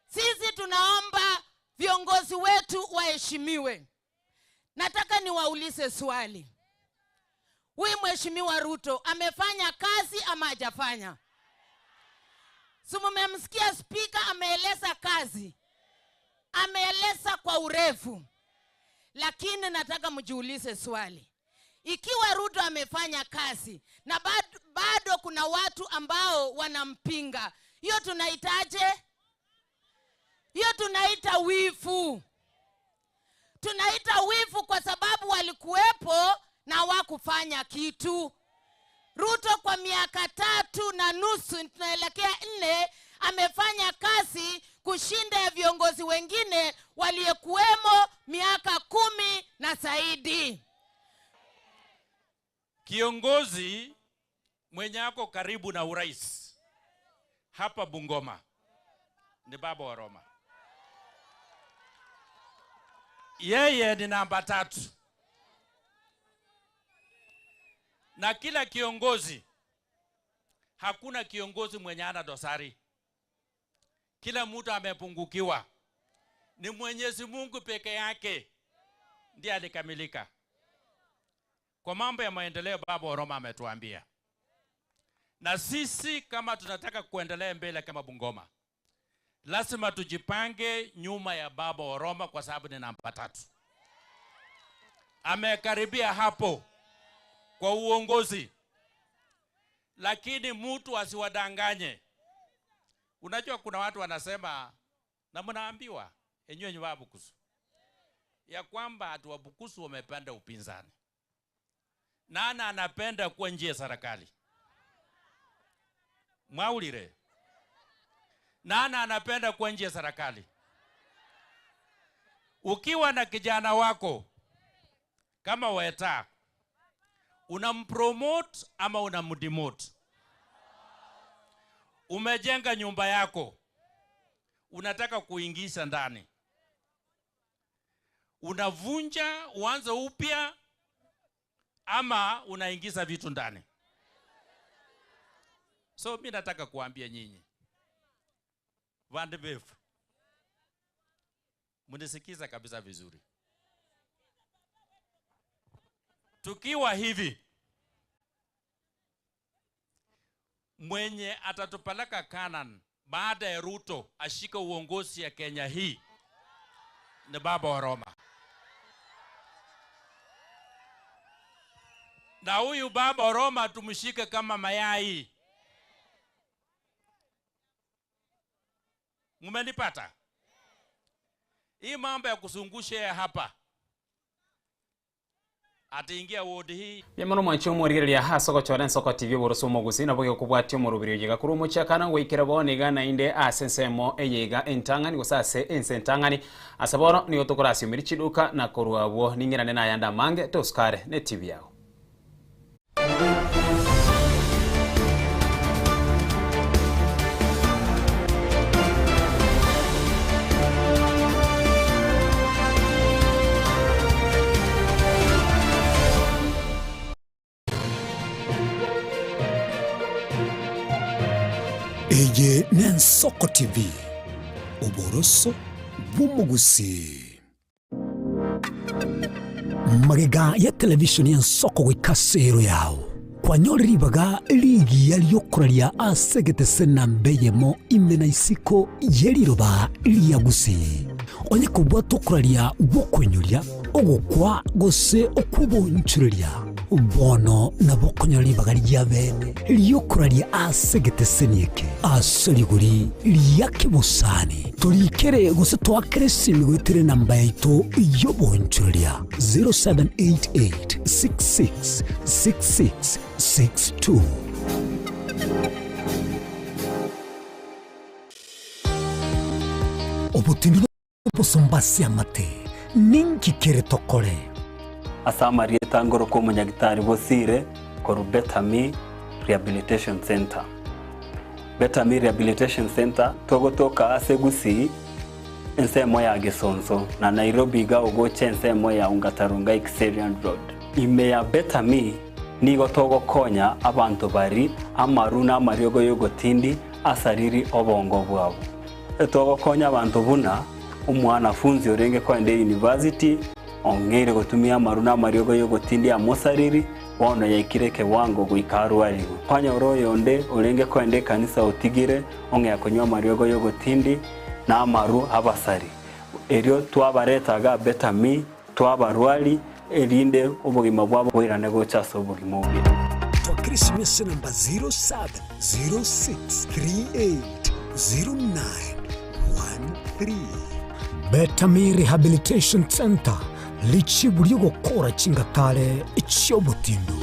Sisi tunaomba viongozi wetu waheshimiwe. Nataka niwaulize swali. Huyu Mheshimiwa Ruto amefanya kazi ama hajafanya? Si mmemsikia spika ameeleza kazi, ameeleza kwa urefu. Lakini nataka mjiulize swali. Ikiwa Ruto amefanya kazi na bado kuna watu ambao wanampinga, hiyo tunaitaje? Hiyo tunaita wivu. Tunaita wivu kwa sababu walikuwepo na hawakufanya kitu. Ruto kwa miaka 3.5, tunaelekea 4, amefanya kazi kushinda ya viongozi wengine waliyekuwemo miaka 10 na zaidi. Kiongozi mwenye ako karibu na urais hapa Bungoma ni Baba wa Roma. Yeye ni namba 3. Na kila kiongozi, hakuna kiongozi mwenye ana dosari. Kila mtu amepungukiwa. Ni Mwenyezi Mungu peke yake ndiye alikamilika. Kwa mambo ya maendeleo Baba wa Roma ametuambia. Na sisi kama tunataka kuendelea mbele kama Bungoma, lazima tujipange nyuma ya Baba wa Roma kwa sababu ni namba 3. Amekaribia hapo kwa uongozi. Lakini mtu asiwadanganye. Unajua kuna watu wanasema, na mnaambiwa enyewe ni Wabukusu, ya kwamba watu wa Bukusu wamepanda upinzani. Nana anapenda kuwa nje ya serikali? Mwaulire. Nana anapenda kuwa nje ya serikali? Ukiwa na kijana wako kama Weta, unampromote ama unamdemote? Umejenga nyumba yako, unataka kuingiza ndani, unavunja uanze upya ama unaingiza vitu ndani? So mimi nataka kuambia nyinyi Vandebefu, mnisikiza kabisa vizuri. Tukiwa hivi, mwenye atatupeleka Canaan baada ya Ruto ashika uongozi ya Kenya hii ni Baba wa Roma. Na huyu Baba wa Roma tumshike kama mayai. Mmenipata? Hii mambo ya kusungusha hapa ataingia wodi hii yamano mwancho murigereria hasoko chora soko TV borosomo gusina boge kubwatyo mu rubiri yiga kuri umuchakana ngwikira boniga na inde asensemo eyiga entangani gusase ensentangani asaboro niyo tokorasi muri chiduka na koruabo ningirane na yanda mange toskare ne TV yao. Eye Nensoko TV Oboroso Bumugusi Magega ya televishoni ya Nsoko wikasero yao kwa nyori baga ligi yaliyokuralia asegete sena mbeyemo imena isiko yeliroba liyagusi onye kubwa tokuralia wokwenyulia ogukwa gose okubonchuria bono na bokonyori bagari ya bene liyokuralia asegete senieke asoliguri liyake busani tulikere gose twakere simigwitire namba yaito yobonchuria 0788666662 obutindi bosombasi amate ninki kere tokore asamari etangoro ko munyagitari bosire koru Betami Rehabilitation Center. Betami Rehabilitation Center togotoka asegusi ensemo ya Gesonso na Nairobi ga ogoche ensemo ya Ungatarunga Xerian Road. Ime ya Betami nigo togo konya abantu bari amaruna amaryogo yogotindi asariri obongo bwabo. Etogo konya abantu buna umwana funzi orenge kwende university ongere gotumia maruna maryogo yogotindi amosariri wono yaikireke wango guikarwarigo panya oroyo nde orenge kwende kanisa otigire onge yakonywa maryogo yogotindi na amaru abasari eryo twabaretaga Betami twabarwali erinde obugima bwabo bwirane gochaso obugima bwe twakirisimese namba 0706380913 Betami Rehabilitation Center lichiburi gukora chingatare ichyobutindu.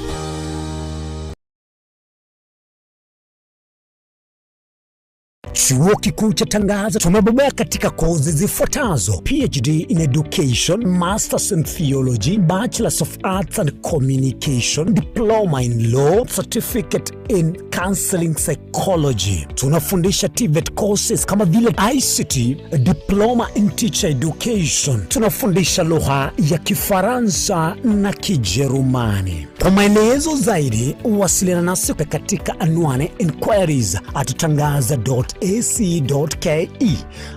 Chuo kikuu cha Tangaza tumebobea katika kozi zifuatazo: PhD in Education, Masters in Theology, Bachelors of Arts and Communication, Diploma in Law, Certificate in Counseling Psychology. Tunafundisha TVET courses kama vile ICT, Diploma in Teacher Education. Tunafundisha lugha ya Kifaransa na Kijerumani. Kwa maelezo zaidi, wasiliana nasi katika anwani inquiries@tangaza.ac.ke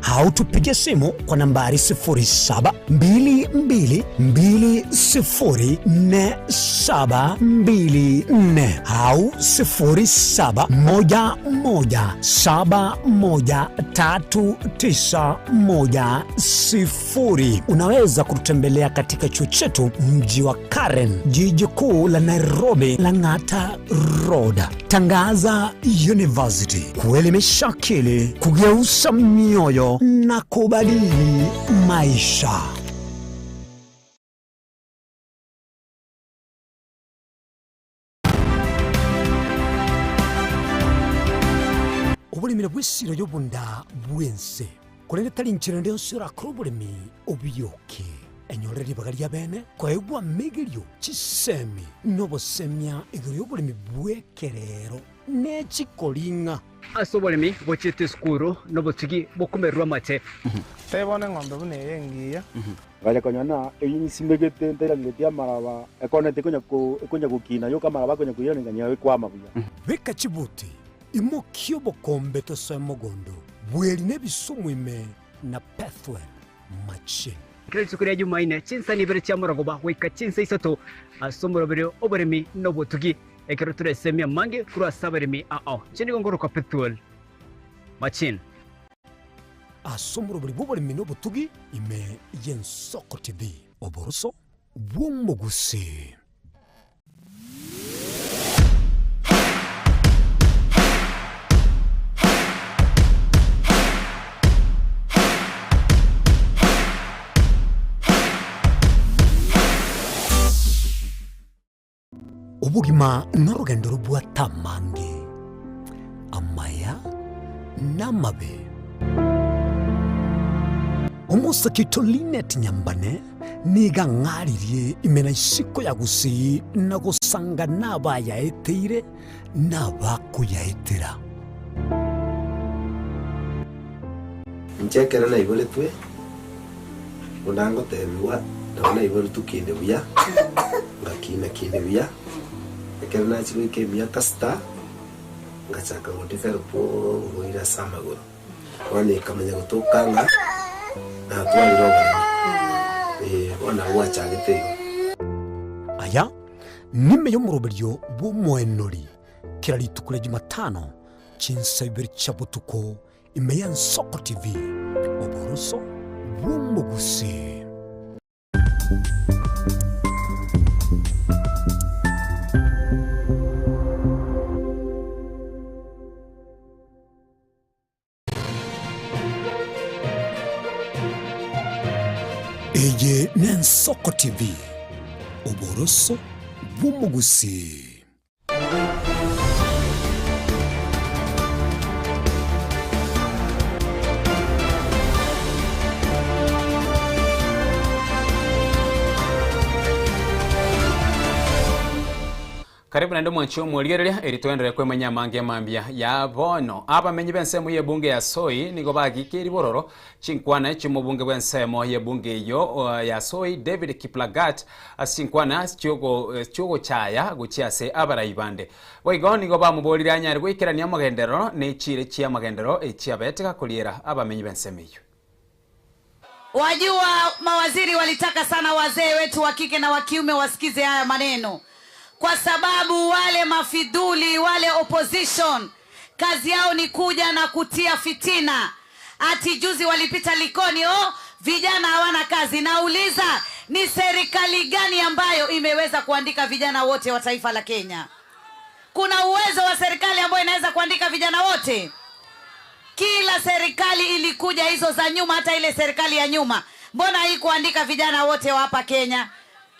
au tupige simu kwa nambari 0722204724 au 0711713910. Unaweza kututembelea katika chuo chetu mji wa Karen, jiji kuu la Nairobi, Lang'ata Road. Tangaza University, kuelimisha akili, kugeuza mioyo na kubadili maisha. Obulimira bw'essiro y'obunda bwense kulende tali nchira ndio sira krobulimi obiyoke enyoreri bagari ya bene kwaegwa megerio chisemi nobosemya igoro y'obulimi bwekerero nechikolinga asobolimi bochete skuru nobotigi bokumerwa mate tebone ng'ombe bune yengiya gaya konyana eyisimegete ndera ngetia maraba ekonete konya kukina yo kamara bakonya kuyana nganya kwama buya beka chibuti imokyo bokombe to semogondo bweli nebisumwime na pathway machine Kristo kuri Jumaine chinsa ni bere cyamuragoba wika chinsa isato asomoro bere oberemi nobotugi ekero turesemya mange kuri asaberemi chini gongoro ka pathway machine asomoro bere boberemi nobotugi ime Yensoko TV oboroso bwumugusi. ubugima n'urugendo rw'atamange amaya n'amabe umusakito Linet Nyambane niga ng'aririe imena isiko ya gusi na gusanga n'abayaeteire n'abakuyaetera nchekera na ibole twe unango tebiwa ndabona ibole tukinde buya ngakina kinde buya ekera na chiwe ke buya kasta ngachaka ngotifero po ngoira samagoro wani kamanya gutokanga na twali roga ona wachagete aya nime yo muroberyo bumwenori kiraritukure Jumatano chinsabiri chabutuko imeya Nsoko TV oboroso bumugusi Eye ni Nsoko TV oboroso bumugusi. Karibu na ndo mwancho mwaligereria eritoendere kwemanya mange mambia ya bono aba menyi bensemo ye bunge ya Soi nigo bagikiri bororo chinkwana chimubunge bwensemo ye bunge yo ya Soi David Kiplagat asinkwana chyogo chaya guchiase abaraibande boigo nigo bamubolira anyari gwikirania magendero ne chire chia magendero echiabeteka kuliera aba menyi bensemeyo. Wajua mawaziri walitaka sana wazee wetu wa kike na wa kiume wasikize haya maneno, kwa sababu wale mafidhuli, wale opposition, kazi yao ni kuja na kutia fitina. Ati juzi walipita Likoni, vijana hawana kazi. Nauliza, ni serikali gani ambayo imeweza kuandika vijana wote wa taifa la Kenya? Kuna uwezo wa serikali ambayo inaweza kuandika vijana wote? Kila serikali ilikuja, hizo za nyuma, hata ile serikali ya nyuma, mbona hii kuandika vijana wote wa hapa Kenya?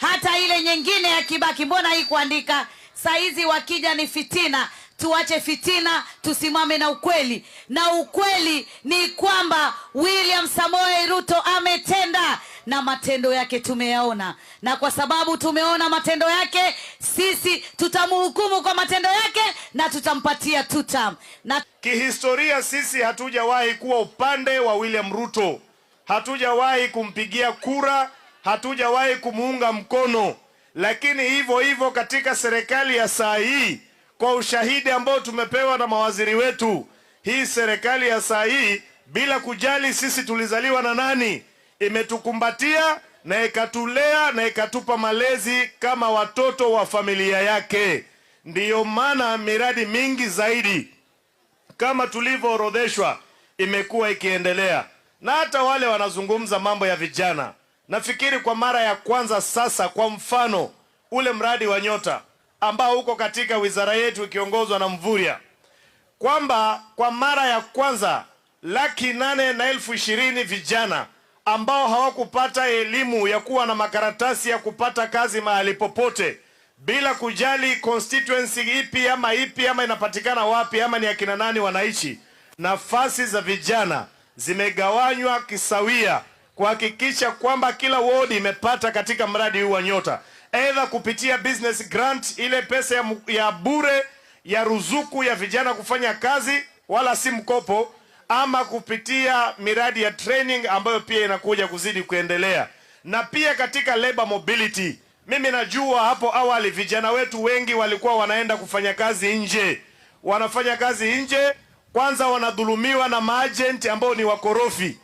Hata ile nyingine ya Kibaki, mbona hii kuandika? Saizi wakija ni fitina. Tuache fitina, tusimame na ukweli. Na ukweli ni kwamba William Samoei Ruto ametenda, na matendo yake tumeyaona. Na kwa sababu tumeona matendo yake, sisi tutamhukumu kwa matendo yake na tutampatia tutam. Na kihistoria sisi hatujawahi kuwa upande wa William Ruto. Hatujawahi kumpigia kura, hatujawahi kumuunga mkono. Lakini hivyo hivyo katika serikali ya saa hii, kwa ushahidi ambao tumepewa na mawaziri wetu, hii serikali ya saa hii, bila kujali sisi tulizaliwa na nani, imetukumbatia na ikatulea na ikatupa malezi kama watoto wa familia yake. Ndiyo maana miradi mingi zaidi kama tulivyoorodheshwa imekuwa ikiendelea. Na hata wale wanazungumza mambo ya vijana, nafikiri kwa mara ya kwanza sasa, kwa mfano ule mradi wa Nyota ambao uko katika wizara yetu ikiongozwa na Mvurya, kwamba kwa mara ya kwanza 820,000 vijana ambao hawakupata elimu ya kuwa na makaratasi ya kupata kazi mahali popote, bila kujali constituency ipi ama inapatikana wapi ama ni akina nani wanaishi, nafasi za vijana zimegawanywa kisawia kuhakikisha kwamba kila ward imepata katika mradi huu wa Nyota, either kupitia business grant, ile pesa ya bure ya ruzuku ya vijana kufanya kazi wala si mkopo, ama kupitia miradi ya training ambayo pia inakuja kuzidi kuendelea. Na pia katika labor mobility, mimi najua hapo awali vijana wetu wengi walikuwa wanaenda kufanya kazi nje. Wanafanya kazi nje, kwanza wanadhulumiwa na maagent ambao ni wakorofi.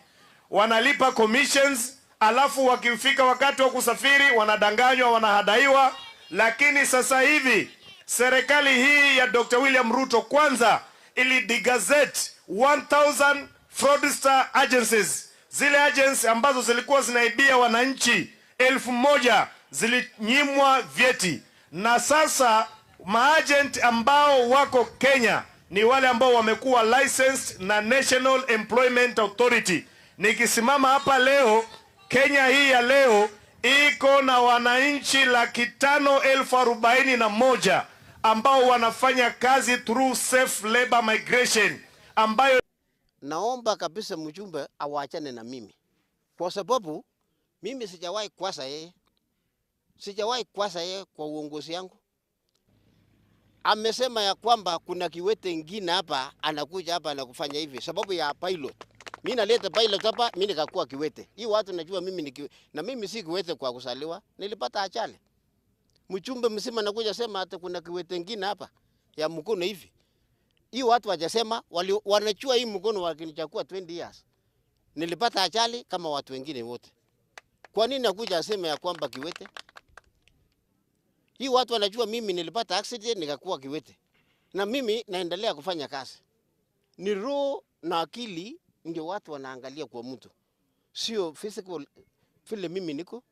Wanalipa commissions, alafu wakifika wakati wa kusafiri wanadanganywa, wanahadaiwa. Lakini sasa hivi serikali hii ya Dr. William Ruto kwanza ilidigazette 1000 fraudster agencies. Zile agencies ambazo zilikuwa zinaibia wananchi 1000 zilinyimwa vyeti. Na sasa maagent ambao wako Kenya ni wale ambao wamekuwa licensed na National Employment Authority. Nikisimama hapa leo, Kenya hii ya leo iko na wananchi 541,000 ambao wanafanya kazi through safe labor migration, ambayo naomba kabisa mjumbe awachane na mimi, kwa sababu mimi sijawahi kwasa yeye kwa uongozi yangu. Amesema ya kwamba kuna kiwete ingine hapa anakuja hapa na kufanya hivi sababu ya pilot. Mimi naleta pilot hapa, mimi nikakuwa kiwete. Hii watu najua mimi ni na mimi si kiwete kwa kusaliwa, nilipata ajali. Mchumbe msima nakuja sema hata kuna kiwete ingine hapa ya mkono hivi. Hii watu wajasema wanachua hii mkono wakinichukua 20 years. Nilipata ajali kama watu wengine wote. Kwa nini nakuja asema ya kwamba kiwete? Hii watu wanajua mimi nilipata accident nikakuwa kiwete. Na mimi naendelea kufanya kazi. Ni roho na akili ndio watu wanaangalia kwa mtu. Sio physical vile mimi niko.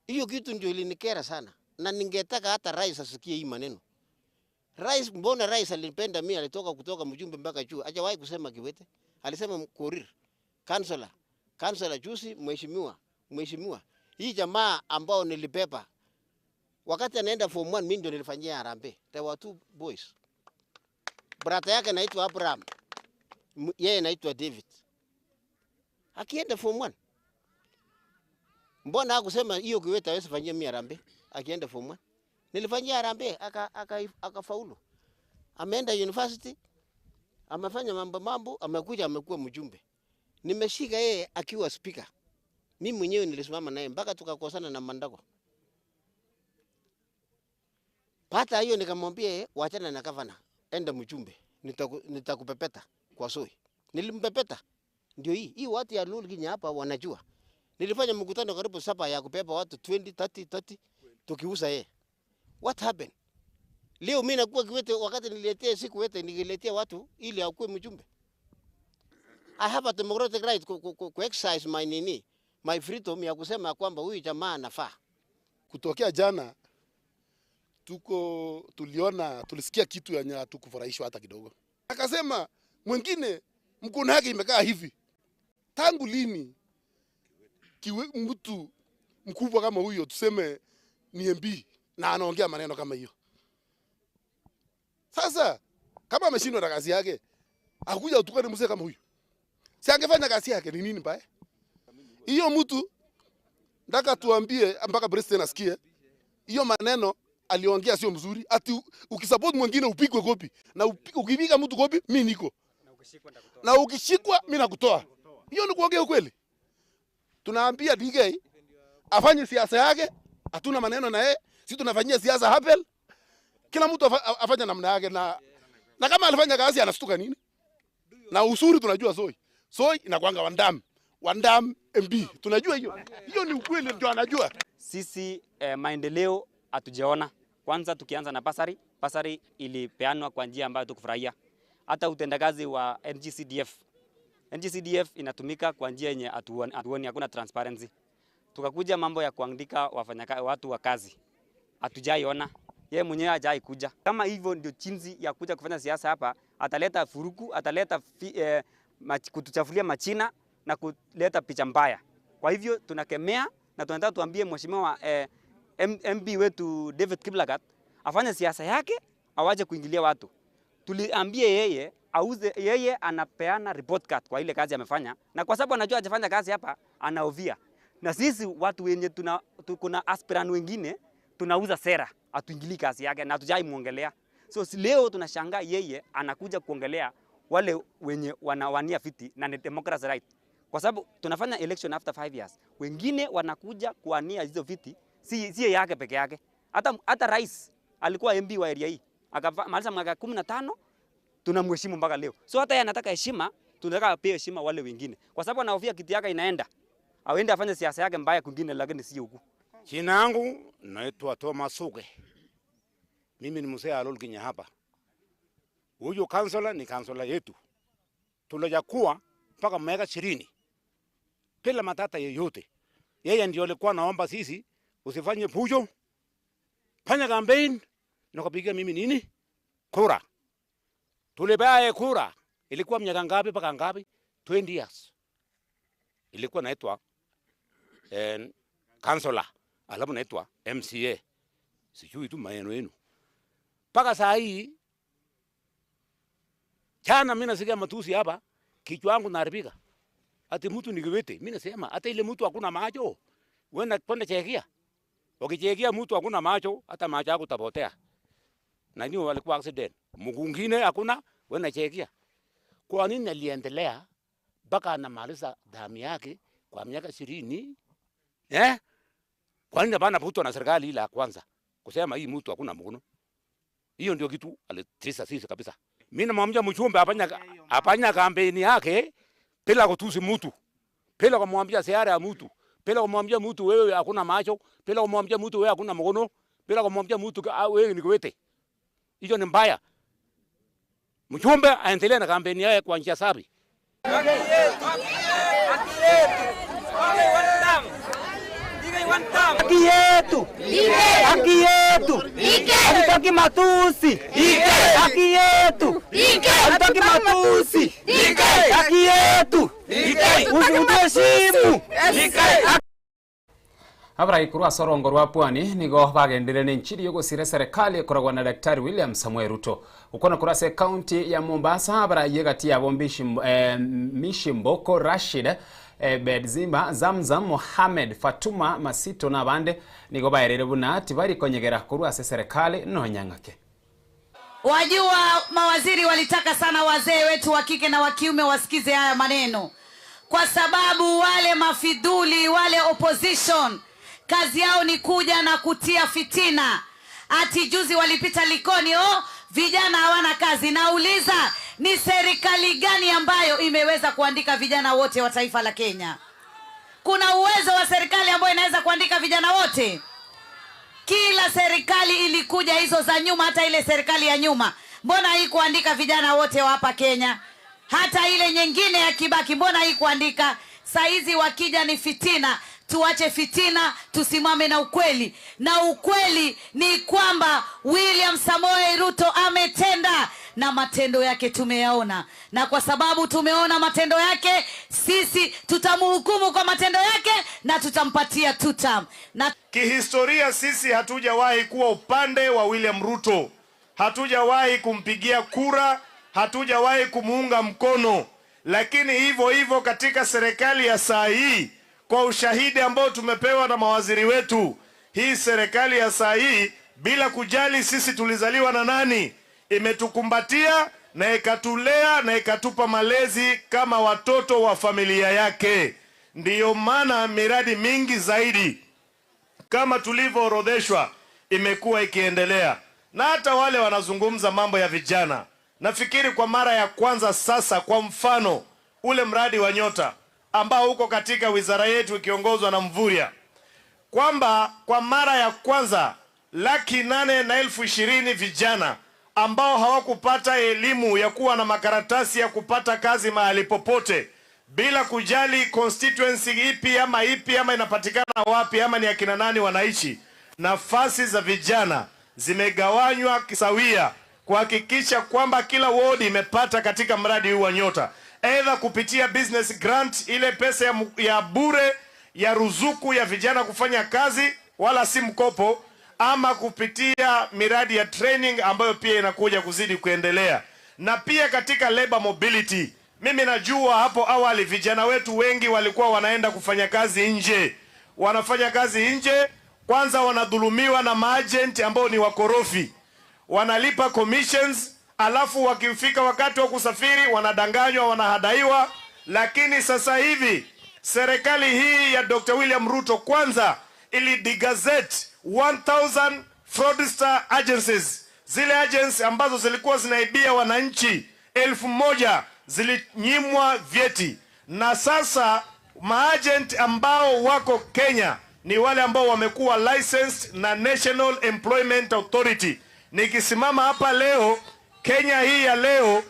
Hiyo kitu ndio ilinikera sana. Na ningetaka hata rais asikie hii maneno. Rais, mbona rais alipenda mimi, alitoka kutoka mjumbe mpaka juu. Hajawahi kusema kiwete. Alisema Korir, kansela juzi, mheshimiwa. Hii jamaa ambao nilipepa wakati anaenda form 1 mimi ndio nilifanyia harambee. There were 2 boys. Brata yake anaitwa Abraham. Yeye anaitwa David. Akienda form 1. Mbona hakusema hiyo kiwete hawezi fanyia mimi harambee akienda form 1? Nilifanyia harambee akafaulu. Ameenda university, amefanya mambo, amekuja amekuwa mjumbe. Nimeshika yeye akiwa speaker. Mimi mwenyewe nilisimama naye mpaka tukakosana na Mandago. Pata hiyo nikamwambia waachana na gavana, enda mjumbe. Nitakupepeta kwa soi. Nilimpepeta. Ndio hii watu ya Lulginya hapa wanajua. Nilifanya mkutano karibu 7 ya kupepa watu 20 tukiuza yeye. What happened? Leo mimi nakuwa kiwete wakati nililetea siku wete nililetea watu ili akuwe mjumbe. I have a democratic right to exercise my freedom ya kusema kwamba huyu jamaa anafaa. Kutokea jana tulisikia kitu yenye hatukufurahishwa hata kidogo. Akasema mwingine mkono yake imekaa hivi. Tangu lini mtu mkubwa kama huyo tuseme ni MP na anaongea maneno kama hiyo? Sasa kama ameshindwa na kazi yake, akuja utukane mzee kama huyu. Si angefanya kazi yake ni nini mbaya? Hiyo mtu ndaka tuambie mpaka president asikie. Hiyo maneno aliongea sio mzuri. Ati ukisupport mwingine upigwe kopi. Na ukipiga mtu kopi mimi niko. Na ukishikwa mimi nakutoa. Hiyo ni kuongea ukweli. Tunaambia DK afanye siasa yake, hatuna maneno na yeye. Sisi tunafanyia siasa hapel. Kila mtu afanye namna yake na kama alifanya kazi anastuka nini? Na usuri tunajua Soi inakuanga Wandam MB. Tunajua hiyo. Hiyo ni ukweli ndio anajua. Sisi maendeleo hatujaona. Kwanza tukianza na basari ilipeanwa kwa njia ambayo tukufurahia. Hata utendakazi wa NGCDF inatumika kwa njia yenye hatuoni, hakuna transparency. Tukakuja mambo ya kuandika watu wa kazi. Hatujaiona. Yeye mwenyewe hajai kuja. Kama hivyo ndio jinsi ya kuja kufanya siasa hapa, ataleta furuku, ataleta kutuchafulia machina na kuleta picha mbaya. Kwa hivyo tunakemea na tunataka tuambie mheshimiwa MB wetu David Kiblagat afanye siasa yake, awaje kuingilia watu. Tuliambie yeye anapeana report card kwa ile kazi amefanya, na kwa sababu anajua hajafanya kazi hapa anaovia. Na sisi watu wenye kuna aspirant wengine tunauza sera, atuingili kazi yake na hatujai muongelea. So leo tunashangaa yeye anakuja kuongelea wale wenye wanawania viti na democracy right. Kwa sababu tunafanya election after 5 years. Wengine wanakuja kuania hizo viti si yake peke yake. Hata rais alikuwa MB wa area hii. Akamaliza mwaka 15 tunamheshimu mpaka leo. So hata yeye anataka heshima, tunataka apewe heshima wale wengine. Kwa sababu anaofia kiti yake inaenda. Aende afanye siasa yake mbaya kwingine lakini si huku. Jina langu naitwa Thomas Suge. Mimi ni mzee wa Lulginya hapa. Huyu kansela ni kansela yetu. Tunajakuwa mpaka miaka 20. Bila matata yoyote. Yeye ndio alikuwa naomba sisi usifanye fujo. Fanya campaign na kupigia mimi nini? Kura. Tulibaye kura. Ilikuwa miaka ngapi mpaka ngapi? 20 years. Ilikuwa naitwa councillor, alafu naitwa MCA. Sijui tu maneno yenu. Paka saa hii jana mimi nasikia matusi hapa, kichwa yangu naharibika. Ati mtu ni kiwete. Mimi nasema hata ile mtu hakuna macho. Wewe kwenda chekia. Ukichekia mtu hakuna macho, hata macho yako tapotea. Na nini walikuwa accident. Mwingine hakuna, wewe chekia. Kwa nini aliendelea mpaka anamaliza damu yake kwa miaka 20? Kwa nini bana puto na serikali ile ya kwanza kusema hii mtu hakuna mkono? Hiyo ndio kitu alitisa sisi kabisa. Mimi namwambia mchumbe apanya kampeni yake bila kutusi mtu. Bila kumwambia siara ya mtu. Bila kumwambia mtu wewe hakuna macho, bila kumwambia mtu wewe hakuna mkono, bila kumwambia mtu wewe ni kiwete. Hiyo ni mbaya. Mchumbe aendelee na kampeni yake kwa njia safi. Haki yetu. Haki yetu. Hatutaki matusi. Haki yetu. Hatutaki matusi. Haki yetu. Utuheshimu. Abra ikurwa sorongo rwa pwani nigo bagendere n'enchiri yo gusire serikali ikoragwa na Daktari William Samuel Ruto. Ukona kurase county ya Mombasa abra yegati ya Mishimboko Rashid Bedzimba Zamzam Mohamed Fatuma Masito na bande nigo baerere buna tibari konyegera kurwase serikali no nyangake. Wajua mawaziri walitaka sana wazee wetu wa kike na wa kiume wasikize haya maneno. Kwa sababu wale mafidhuli, wale opposition, kazi yao ni kuja na kutia fitina. Ati juzi walipita Likoni, vijana hawana kazi. Nauliza, ni serikali gani ambayo imeweza kuandika vijana wote wa taifa la Kenya? Kuna uwezo wa serikali ambayo inaweza kuandika vijana wote? Kila serikali ilikuja, hizo za nyuma, hata ile serikali ya nyuma, mbona hii kuandika vijana wote wa hapa Kenya? Hata ile nyingine ya Kibaki, mbona hii kuandika? Saizi wakija ni fitina. Tuache fitina, tusimame na ukweli. Na ukweli ni kwamba William Samoei Ruto ametenda, na matendo yake tumeyaona. Na kwa sababu tumeona matendo yake, sisi tutamhukumu kwa matendo yake na tutampatia tutam. Na kihistoria sisi hatujawahi kuwa upande wa William Ruto. Hatujawahi kumpigia kura, hatujawahi kumuunga mkono. Lakini hivyo katika serikali ya saa hii, kwa ushahidi ambao tumepewa na mawaziri wetu, hii serikali ya saa hii, bila kujali sisi tulizaliwa na nani, imetukumbatia na ikatulea na ikatupa malezi kama watoto wa familia yake. Ndiyo maana miradi mingi zaidi kama tulivyoorodheshwa imekuwa ikiendelea. Na hata wale wanazungumza mambo ya vijana, nafikiri kwa mara ya kwanza sasa, kwa mfano ule mradi wa Nyota ambao uko katika wizara yetu ikiongozwa na Mvurya, kwamba kwa mara ya kwanza 820,000 vijana ambao hawakupata elimu ya kuwa na makaratasi ya kupata kazi mahali popote, bila kujali constituency ipi ama inapatikana wapi ama ni akina nani wanaishi. Nafasi za vijana zimegawanywa kisawia kuhakikisha kwamba kila ward imepata katika mradi huu wa Nyota, either kupitia business grant, ile pesa ya bure ya ruzuku ya vijana kufanya kazi wala si mkopo, ama kupitia miradi ya training ambayo pia inakuja kuzidi kuendelea. Na pia katika labor mobility, mimi najua hapo awali vijana wetu wengi walikuwa wanaenda kufanya kazi nje. Wanafanya kazi nje, kwanza wanadhulumiwa na maagent ambao ni wakorofi. Wanalipa commissions, alafu wakifika wakati wa kusafiri wanadanganywa, wanahadaiwa. Lakini sasa hivi serikali hii ya Dr. William Ruto kwanza ilidigazette 1000 fraudster agencies. Zile agencies ambazo zilikuwa zinaibia wananchi 1000 zilinyimwa vyeti. Na sasa maagent ambao wako Kenya ni wale ambao wamekuwa licensed na National Employment Authority. Nikisimama hapa leo, Kenya hii ya leo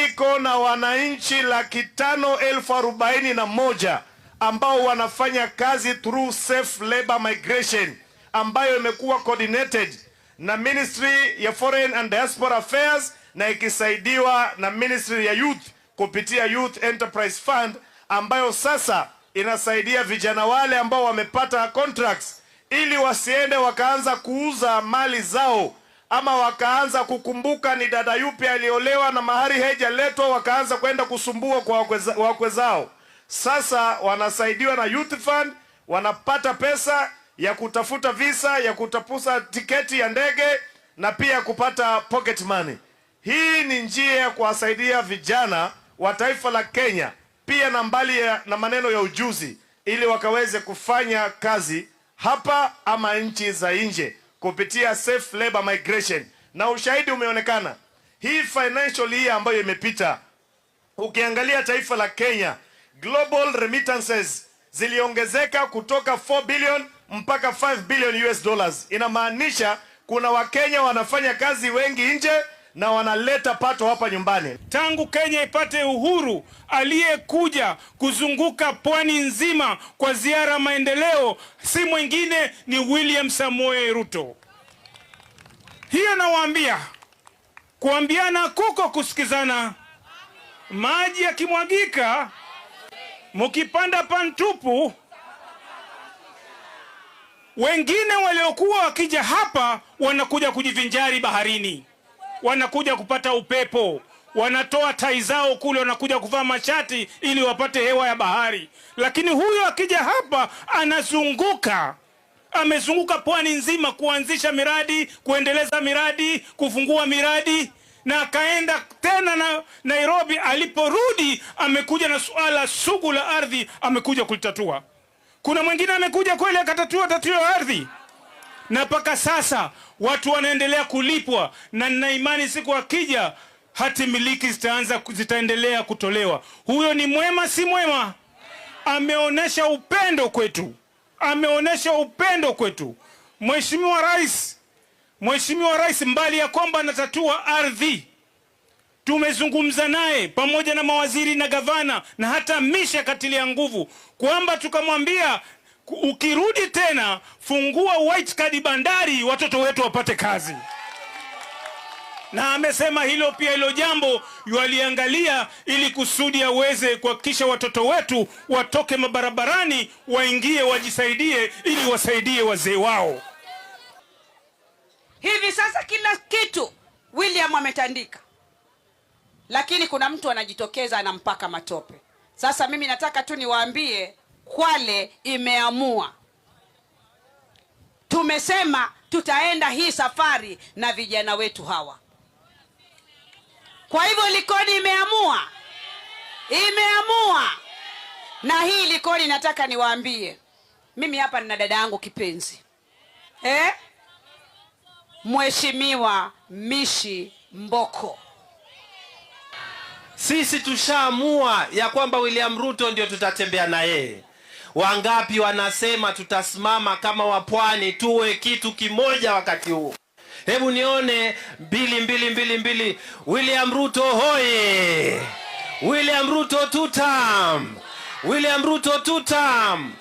iko na wananchi 541,041 ambao wanafanya kazi through safe labor migration, ambayo imekuwa coordinated na Ministry ya Foreign and Diaspora Affairs na ikisaidiwa na Ministry ya Youth kupitia Youth Enterprise Fund, ambayo sasa inasaidia vijana wale ambao wamepata contracts ili wasiende wakaanza kuuza mali zao, ama wakaanza kukumbuka ni dada yupi aliolewa na mahari haijaletwa, wakaanza kwenda kusumbua kwa wakwe zao. Sasa wanasaidiwa na Youth Fund, wanapata pesa ya kutafuta visa, ya kutafuta tiketi ya ndege na pia kupata pocket money. Hii ni njia ya kuwasaidia vijana wa taifa la Kenya pia na mbali na maneno ya ujuzi, ili wakaweze kufanya kazi hapa ama nchi za nje kupitia safe labor migration. Na ushahidi umeonekana. Hii financial year ambayo imepita, ukiangalia taifa la Kenya, global remittances ziliongezeka kutoka 4 billion mpaka 5 billion US dollars. Inamaanisha kuna Wakenya wanafanya kazi wengi nje na wanaleta pato hapa nyumbani. Tangu Kenya ipate uhuru, aliyekuja kuzunguka pwani nzima kwa ziara maendeleo si mwingine ni William Samoei Ruto. Hiyo nawaambia, kuambiana kuko kusikizana. Maji yakimwagika, mukipanda pantupu. Wengine waliokuwa wakija hapa wanakuja kujivinjari baharini, wanakuja kupata upepo, wanatoa tai zao kule, wanakuja kuvaa mashati ili wapate hewa ya bahari. Lakini huyo akija hapa anazunguka, amezunguka pwani nzima kuanzisha miradi, kuendeleza miradi, kufungua miradi, na akaenda tena na Nairobi. Aliporudi amekuja na suala sugu la ardhi, amekuja kulitatua. Kuna mwingine amekuja kweli akatatua tatizo la ardhi, na mpaka sasa watu wanaendelea kulipwa, na nina imani siku akija hati miliki zitaendelea kutolewa. Huyo ni mwema, si mwema? Ameonesha upendo kwetu, ameonesha upendo kwetu. Mheshimiwa Rais, mbali ya kwamba anatatua ardhi, tumezungumza naye pamoja na mawaziri na gavana na hata Misha katilia nguvu kwamba tukamwambia, ukirudi tena fungua white card bandari, watoto wetu wapate kazi. Na amesema hilo pia, hilo jambo yualiangalia ili kusudi aweze kuhakikisha watoto wetu watoke mabarabarani, waingie, wajisaidie, ili wasaidie wazee wao. Hivi sasa kila kitu William ametandika, lakini kuna mtu anajitokeza anampaka matope. Sasa mimi nataka tu niwaambie, Kwale imeamua. Tumesema tutaenda hii safari na vijana wetu hawa. Kwa hivyo Likoni imeamua. Na hii Likoni nataka niwaambie, mimi hapa nina dada yangu kipenzi, Mheshimiwa Mishi Mboko. Sisi tushaamua ya kwamba William Ruto ndio tutatembea na yeye. Wangapi wanasema tutasimama kama wapwani tuwe kitu kimoja wakati huu? Hebu nione 2. William Ruto hoye! William Ruto tutam! William Ruto tutam!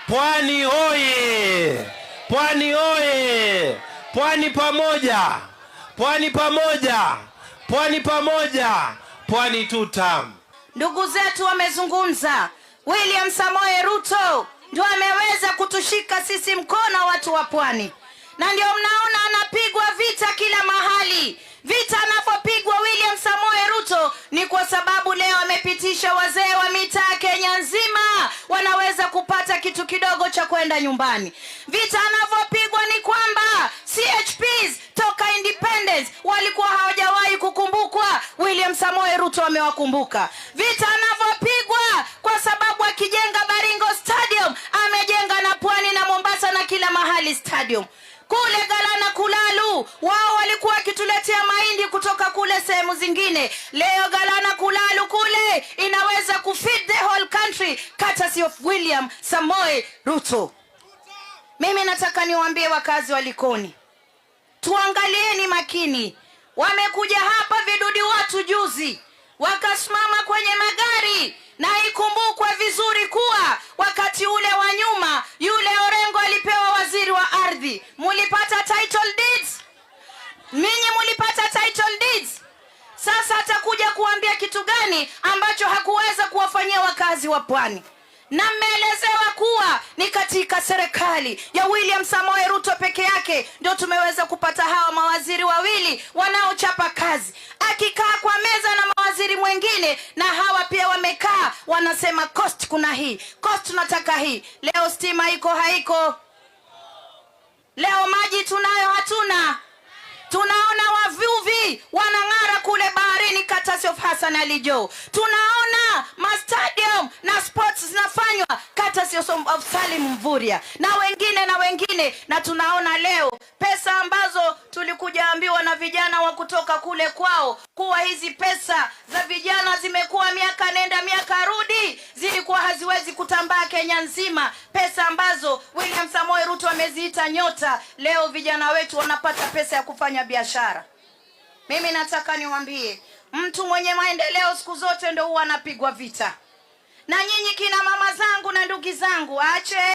Pwani hoye! Pwani hoye! Pwani pamoja! Pwani pamoja! Pwani pamoja! Pwani tutam! Ndugu zetu wamezungumza. William Samoei Ruto ndio ameweza kutushika sisi mkono, watu wa pwani, na ndio mnaona anapigwa vita kila mahali. Vita anapopigwa William Samoei Ruto ni kwa sababu leo amepitisha wazee wa mitaa Kenya nzima wanaweza kupata kitu kidogo cha kwenda nyumbani. Vita anapopigwa ni kwamba CHPs toka independence walikuwa hawajawahi kukumbukwa, William Samoei Ruto amewakumbuka. Vita anapopigwa kwa sababu akijenga Baringo Stadium amejenga na Pwani na Mombasa na kila mahali stadium. Kule Galana Kulalu wao walikuwa wakituletea mahindi kutoka kule sehemu zingine. Leo Galana Kulalu kule inaweza kufeed the whole country courtesy of William Samoei Ruto. Mimi nataka niwaambie wakazi wa Likoni, tuangalieni makini. Wamekuja hapa vidudi watu juzi, wakasimama kwenye magari, na ikumbukwe vizuri kuwa wakati ule wa nyuma yule Orengo alipewa waziri wa ardhi. Mulipata title deeds? Ninyi mulipata title deeds? Sasa atakuja kuambia kitu gani ambacho hakuweza kuwafanyia wakazi wa pwani? na mmeelezewa kuwa ni katika serikali ya William Samoei Ruto peke yake ndio tumeweza kupata hawa mawaziri wawili wanaochapa kazi. Akikaa kwa meza na mawaziri mwengine, na hawa pia wamekaa wanasema cost kuna hii, cost tunataka hii. Leo stima iko haiko, leo maji tunayo hatuna. Tunaona wavuvi wanang'ara kule baharini courtesy of Hassan Ali Joho. Tunaona stadium na sports zinafanywa courtesy of Salim Mvurya na wengine, na tunaona leo pesa ambazo tulikuja ambiwa na vijana wa kutoka kule kwao kuwa hizi pesa za vijana zimekuwa miaka nenda miaka rudi, zilikuwa haziwezi kutambaa Kenya nzima, pesa ambazo William Samoei Ruto ameziita nyota. Leo vijana wetu wanapata pesa ya kufanya biashara. Mimi nataka niwaambie, mtu mwenye maendeleo siku zote ndio huwa anapigwa vita. Na nyinyi kina mama zangu na ndugu zangu, ache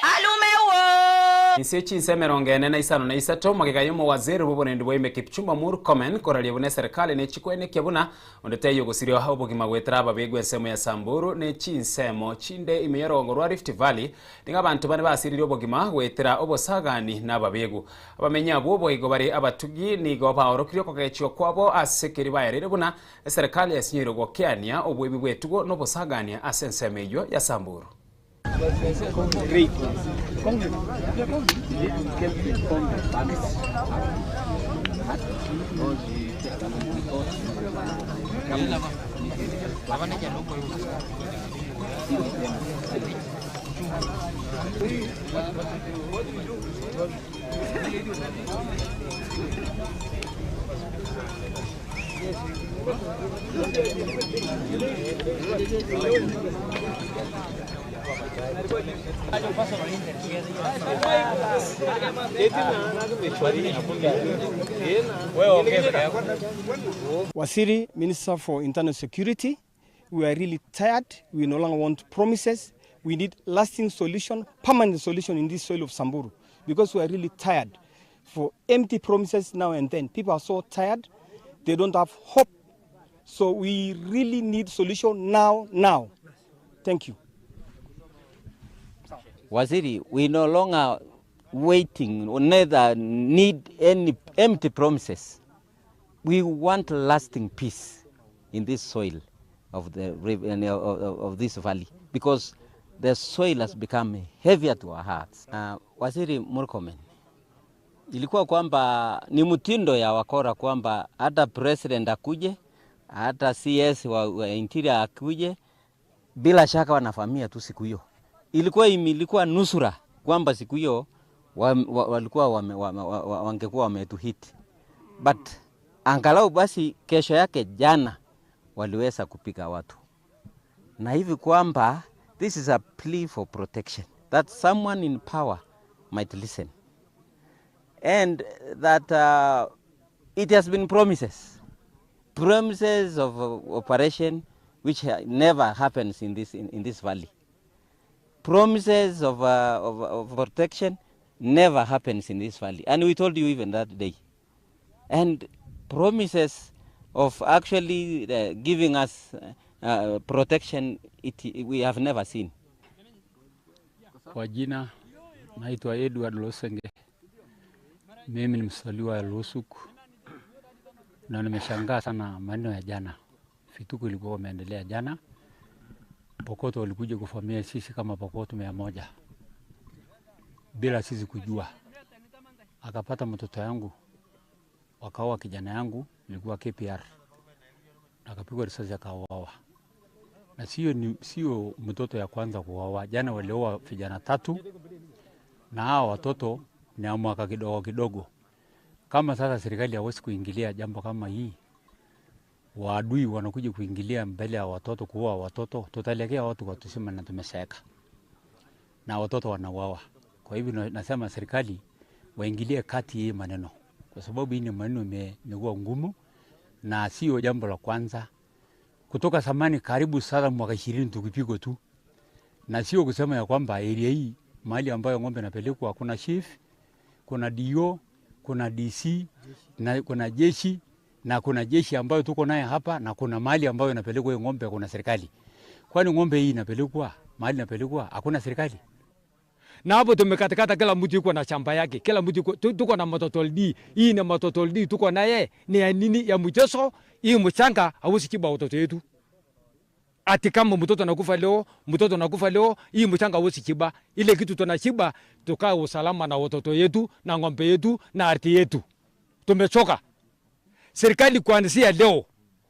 alume huo. Nsechi nsemerongene na isano na isato magikayomo waziri bubone ndibo ime Kipchumba Murkomen koralia bune serikali ne chikwene kyabuna ondete yo gusirio habo gimagwetra babegwe nsemo ya Samburu ne chinsemo chinde imeyerongo rwa Rift Valley ninga bantu bane basiriro bogima gwetera obosagani na babegu abamenya bobo igobari abatugi ni goba orokrio kokechyo kwabo asekeri bayarire buna serikali yasinyiro gokiania obwebi bwetugo no bosagani asensemeyo ya Samburu. Great. Wasiri, Minister for Internal Security, we are really tired. We no longer want promises. We need lasting solution, permanent solution in this soil of Samburu, because we are really tired for empty promises now and then. People are so tired, they don't have hope. So we really need solution now. Thank you. Waziri, we no longer waiting or neither need any empty promises. We want lasting peace in this soil of the of this valley, because the soil has become heavier to our hearts. Waziri Murkomen, ilikuwa kwamba ni mtindo ya wakora kwamba hata president akuje, hata CS wa interior akuje, bila shaka wanafamia tu siku hiyo. Ilikuwa nusura kwamba siku hiyo walikuwa wangekuwa wametuhit, but angalau basi kesho yake jana waliweza kupiga watu, na hivi kwamba this is a plea for protection, that someone in power might listen, and that it has been promises of operation which never happens in this valley. Promises of protection never happens in this valley, and we told you even that day. And promises of actually giving us protection, we have never seen. Kwa jina naitwa Edward Losenge. Mimi ni msaliwa ya Losuku, na nimeshangaa sana maneno ya jana. Fituko ilikuwa imeendelea jana. Pokoto walikuja kufamia sisi kama Pokoto 100 bila sisi kujua. Akapata mtoto yangu, wakaoa kijana yangu, ilikuwa KPR, akapigwa risasi akauawa. Na sio mtoto ya kwanza kuuawa. Jana walioa vijana 3, na hao watoto ni mwaka kidogo. Kama sasa serikali hawezi kuingilia jambo kama hii, waadui wanakuja kuingilia mbele ya watoto, kuua watoto, tutaelekea watu kwa tusema na tumeshaeka na watoto wanauawa. Kwa hivyo nasema serikali waingilie kati hii maneno, kwa sababu hii ni maneno imekuwa ngumu na sio jambo la kwanza. Kutoka zamani karibu sasa mwaka 20 tukipigwa tu, na sio kusema ya kwamba area hii mahali ambayo ng'ombe inapelekwa kuna chief, kuna DO, kuna DC na kuna jeshi, na kuna jeshi ambayo tuko naye hapa, na kuna mahali ambayo inapelekwa ng'ombe kuna serikali. Kwani ng'ombe hii inapelekwa mahali inapelekwa? Hakuna serikali. Na hapo tumekatakata, kila mtu yuko na shamba yake, kila mtu tuko na matotoldi. Hii ni matotoldi tuko naye, ni ya nini? Ya mchezo. Hii mchanga hausi kiba watoto yetu. Ati kama mtoto anakufa leo, hii mchanga hausi kiba. Ile kitu tunashiba tukaa usalama na watoto yetu na ng'ombe yetu na ardhi yetu. Tumechoka. Serikali kuanzia leo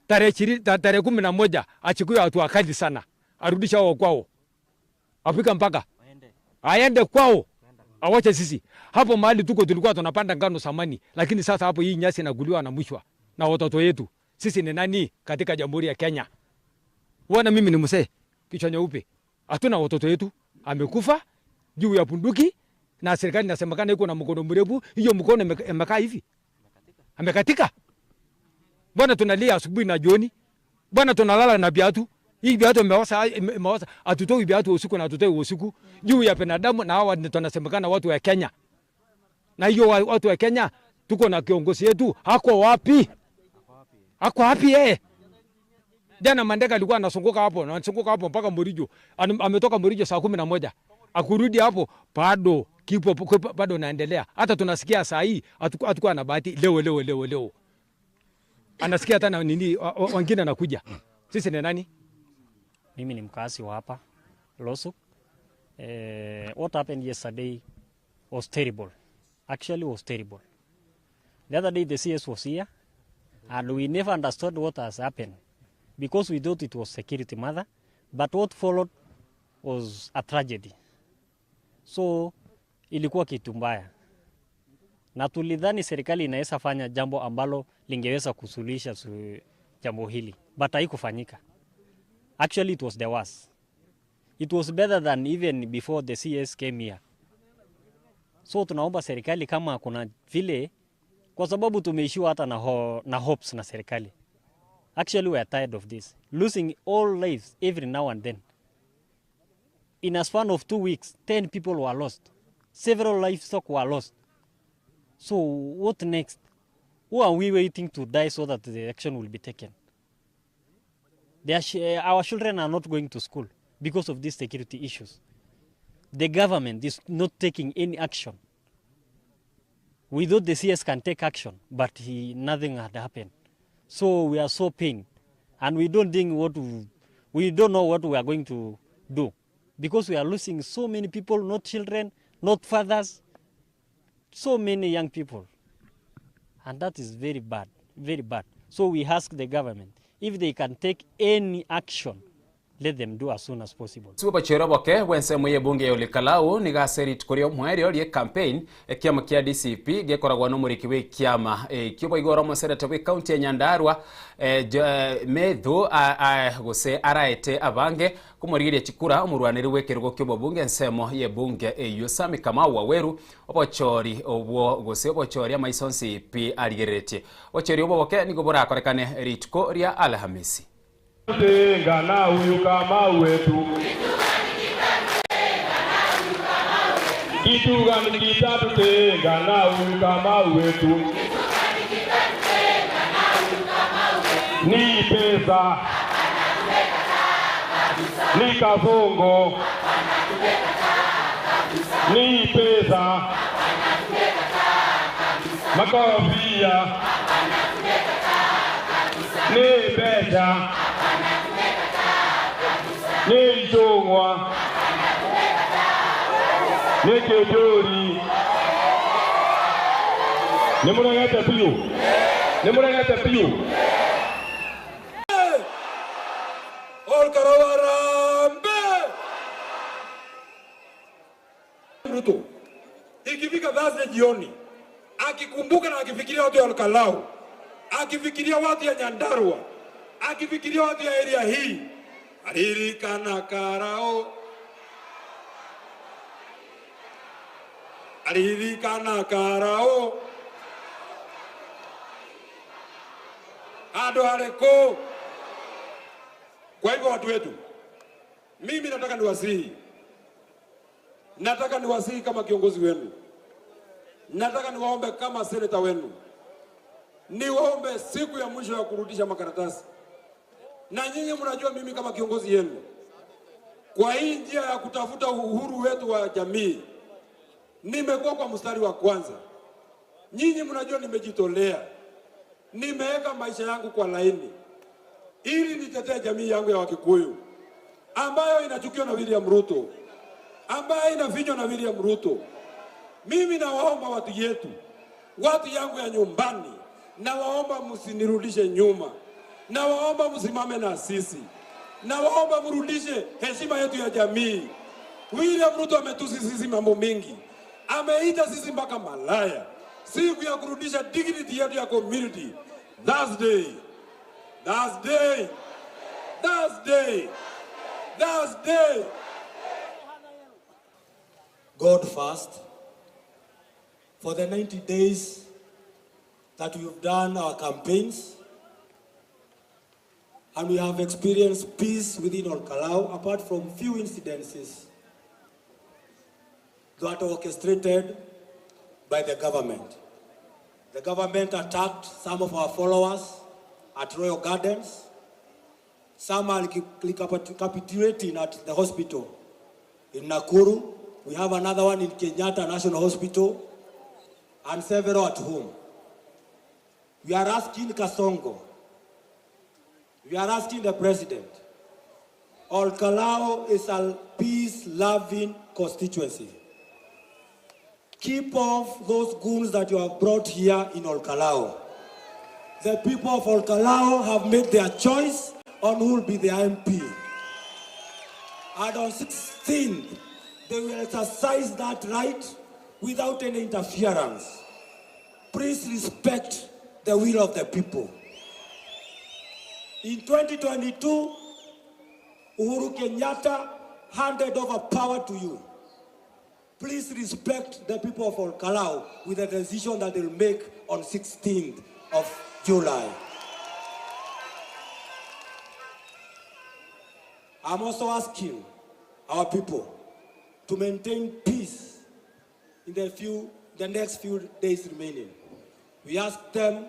tarehe 11 achukue hatua kali sana. Arudisha wao kwao. Afrika mpaka aende kwao, awache sisi. Hapo mahali tulikuwa tunapanda ngano samani, lakini sasa hapo hii nyasi inaguliwa na mshwa na watoto yetu. Sisi ni nani katika Jamhuri ya Kenya? Wana mimi ni mzee kichwa nyeupe. Hatuna watoto yetu, amekufa juu ya bunduki na serikali inasemekana iko na mkono mrefu. Hiyo mkono imekaa hivi. Amekatika. Bwana tunalia asubuhi na jioni. Bwana tunalala na viatu. Hii viatu imewasa, hatutoi viatu usiku na hatutoi usiku. Juu ya binadamu na hawa tunasemekana watu wa Kenya. Na hiyo watu wa Kenya tuko na kiongozi yetu, hako wapi? Hako wapi yeye? Jana Mandeka alikuwa anazunguka hapo mpaka Murijo. Ametoka Murijo saa 11. Akurudi hapo bado bado naendelea. Hata tunasikia saa hii atakuwa na bahati leo. Anasikia tena nini wengine anakuja. Sisi ni nani? Mimi ni mkazi wa hapa Losuk. What happened yesterday was terrible. Actually was terrible. The other day the CS was here and we never understood what has happened because we thought it was security matter, but what followed was a tragedy. So ilikuwa kitu mbaya. Na tulidhani serikali inaweza fanya jambo ambalo lingeweza kusuluhisha jambo hili, but haikufanyika. Actually, it was the worst. It was better than even before the CS came here. So tunaomba serikali kama kuna vile, kwa sababu tumeishiwa hata na hopes na serikali. Actually, we are tired of this. Losing all lives every now and then. In a span of 2 weeks, 10 people were lost. Several livestock were lost. So what next? Who are we waiting to die so that the action will be taken? Our children are not going to school because of these security issues. The government is not taking any action. We thought the CS can take action, but nothing had happened. So we are so pained, and we don't know what we are going to do, because we are losing so many people, not children, not fathers, so many young people, and that is very bad, very bad. So we ask the government, if they can take any action, let them do as soon as possible. Suba cheroboke wense moye bunge ya Olikalau ni gaserit kurio mwerio ye campaign kiama kia DCP gekoragwa no murikiwe kiama kibo igoro moserete we county ya Nyandarua medho gose araete abange kumurigiria chikura umurwaniri wekergo kyo bunge nsemo ye bunge Yusami Kamau Waweru obochori obwo gose obochori amaisonsi pi aligerete ochori oboboke nigobora korekane ritko ria Alhamisi. Ngana huyu Kamau wetu kitu gani kitatu ngana huyu Kamau wetu ni pesa ni kasongo ni pesa makofia ni pesa ni chungwa ni kejori ni muragata piu Olkarawarambe Ruto ikifika Thursday jioni akikumbuka na akifikiria watu wa Olkalau, akifikiria watu ya Nyandarua, akifikiria watu ya area hii, alirikana karao, ado hareko. Kwa hivyo watu wetu, mimi nataka niwasihi kama kiongozi wenu, nataka niwaombe kama seneta wenu, niwaombe siku ya mwisho ya kurudisha makaratasi. Na nyinyi mnajua mimi kama kiongozi yenu, kwa hii njia ya kutafuta uhuru wetu wa jamii. Nimekuwa kwa mstari wa kwanza. Nyinyi mnajua nimejitolea. Nimeweka maisha yangu kwa laini ili nitetee jamii yangu ya Wakikuyu ambayo inachukiwa na William Ruto, ambayo inafinywa na William Ruto. Mimi nawaomba watu yetu, watu yangu ya nyumbani, nawaomba msinirudishe nyuma. Nawaomba msimame na sisi. Nawaomba mrudishe heshima yetu ya jamii. William Ruto ametusi sisi mambo mingi. Ameita sisi mpaka malaya. Siku ya kurudisha dignity yetu ya community. That's day. That's day. That's day. That's day. God first, for the 90 days that we've done our campaigns, and we have experienced peace within Olkalau, apart from few incidences that were orchestrated by the government. The government attacked some of our followers at Royal Gardens. Some are capitulating at the hospital in Nakuru. We have another one in Kenyatta National Hospital, and several at home. We are asking Kasongo, we are asking the president, Olkalau is a peace-loving constituency. Keep off those goons that you have brought here in Olkalau. The people of Olkalau have made their choice on who will be the MP. And on 16th, they will exercise that right without any interference. Please respect the will of the people. In 2022, Uhuru Kenyatta handed over power to you. Please respect the people of Olkalau with the decision that they'll make on 16th of July. I'm also asking our people to maintain peace in the next few days remaining. We ask them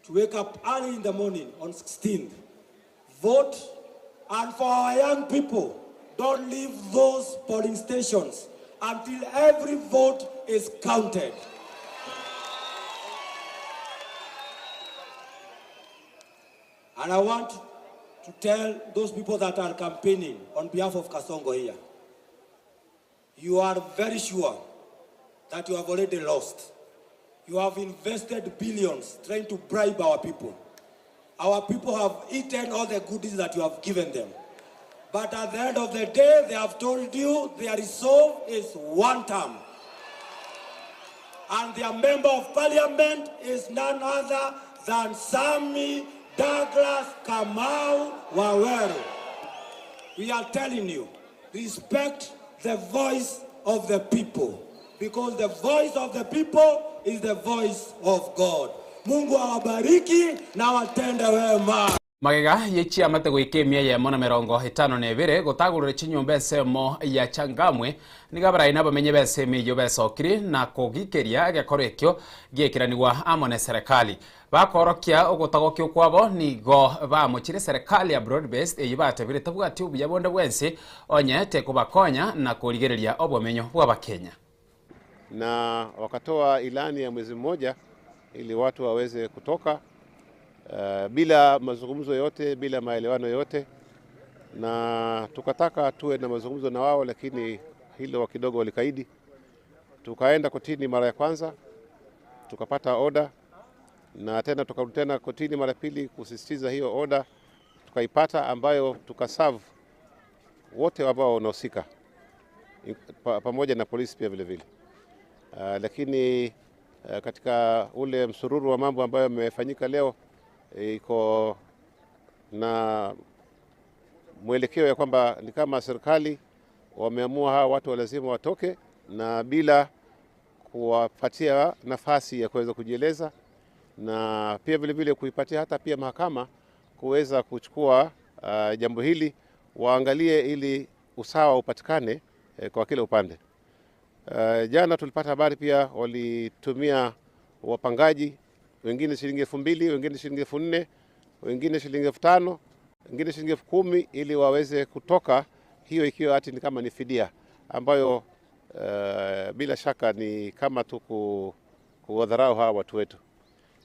to wake up early in the morning on 16th, vote, and for our young people, don't leave those polling stations until every vote is counted. And I want to tell those people that are campaigning on behalf of Kasongo here, you are very sure that you have already lost. You have invested billions trying to bribe our people. Our people have eaten all the goodies that you have given them. But at the end of the day, they have told you their resolve is one term. And their member of parliament is none other than Sammy Douglas Kamau Waweru. We are telling you, respect the voice of the people, because the voice of the people is the voice of God. Mungu awabariki na watende wema. Magega yechi amate gwikimia ya mona 52 gutagurire chinyumba semo ya Changamwe nigabara ina bamenye bese miyo besokiri na kugikeria gekorekyo giekiranirwa amone serikali bakorokia ogutagokyo kwabo nigo bamuchire serikali ya broad based eyibate tabugati ubuyabonde bwense onyete kubakonya na kurigereria obomenyo bwa bakenya, na wakatoa ilani ya mwezi mmoja ili watu waweze kutoka bila mazungumzo yote, bila maelewano yote, na tukataka tuwe na mazungumzo na wao, lakini hilo kidogo walikaidi. Tukaenda kotini mara ya kwanza, tukapata order, na tena tukarudi tena kotini mara pili kusisitiza hiyo order, tukaipata, ambayo tukaserve wote ambao wanahusika pamoja na polisi pia vile vile. Lakini katika ule msururu wa mambo ambayo yamefanyika leo, iko na mwelekeo ya kwamba ni kama serikali wameamua hawa watu lazima watoke, na bila kuwapatia nafasi ya kuweza kujieleza, na pia vile vile kuipatia hata pia mahakama kuweza kuchukua jambo hili, waangalie ili usawa upatikane kwa kila upande. Jana tulipata habari pia walitumia wapangaji, wengine shilingi 2,000, wengine shilingi 4,000, wengine shilingi 5,000, wengine shilingi 10,000 ili waweze kutoka hiyo ikiwa ati ni kama ni fidia ambayo bila shaka ni kama tu kuwadharau hawa watu wetu,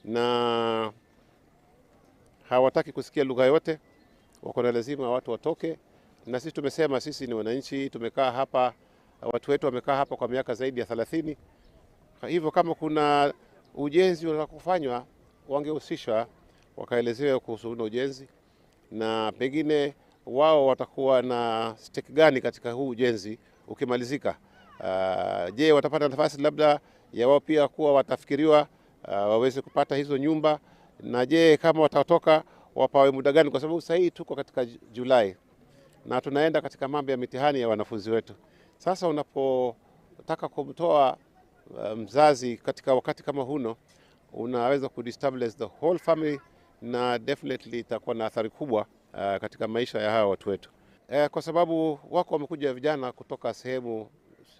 na hawataki kusikia lugha yote, wako na lazima watu watoke. Na sisi tumesema sisi ni wananchi, tumekaa hapa, watu wetu wamekaa hapa kwa miaka zaidi ya 30. Hivyo kama kuna ujenzi unataka kufanywa, wangehusishwa, wakaelezewa kuhusu ujenzi, na pengine wao watakuwa na stake gani katika huu ujenzi ukimalizika. Je, watapata nafasi labda ya wao pia kuwa watafikiriwa waweze kupata hizo nyumba? Na je, kama watatoka wapawe muda gani? Kwa sababu sasa hii tuko katika Julai na tunaenda katika mambo ya mitihani ya wanafunzi wetu. Sasa unapotaka kumtoa mzazi katika wakati kama huno, unaweza kudestabilize the whole family, na definitely itakuwa na athari kubwa katika maisha ya hawa watu wetu, kwa sababu wako wamekuja vijana kutoka sehemu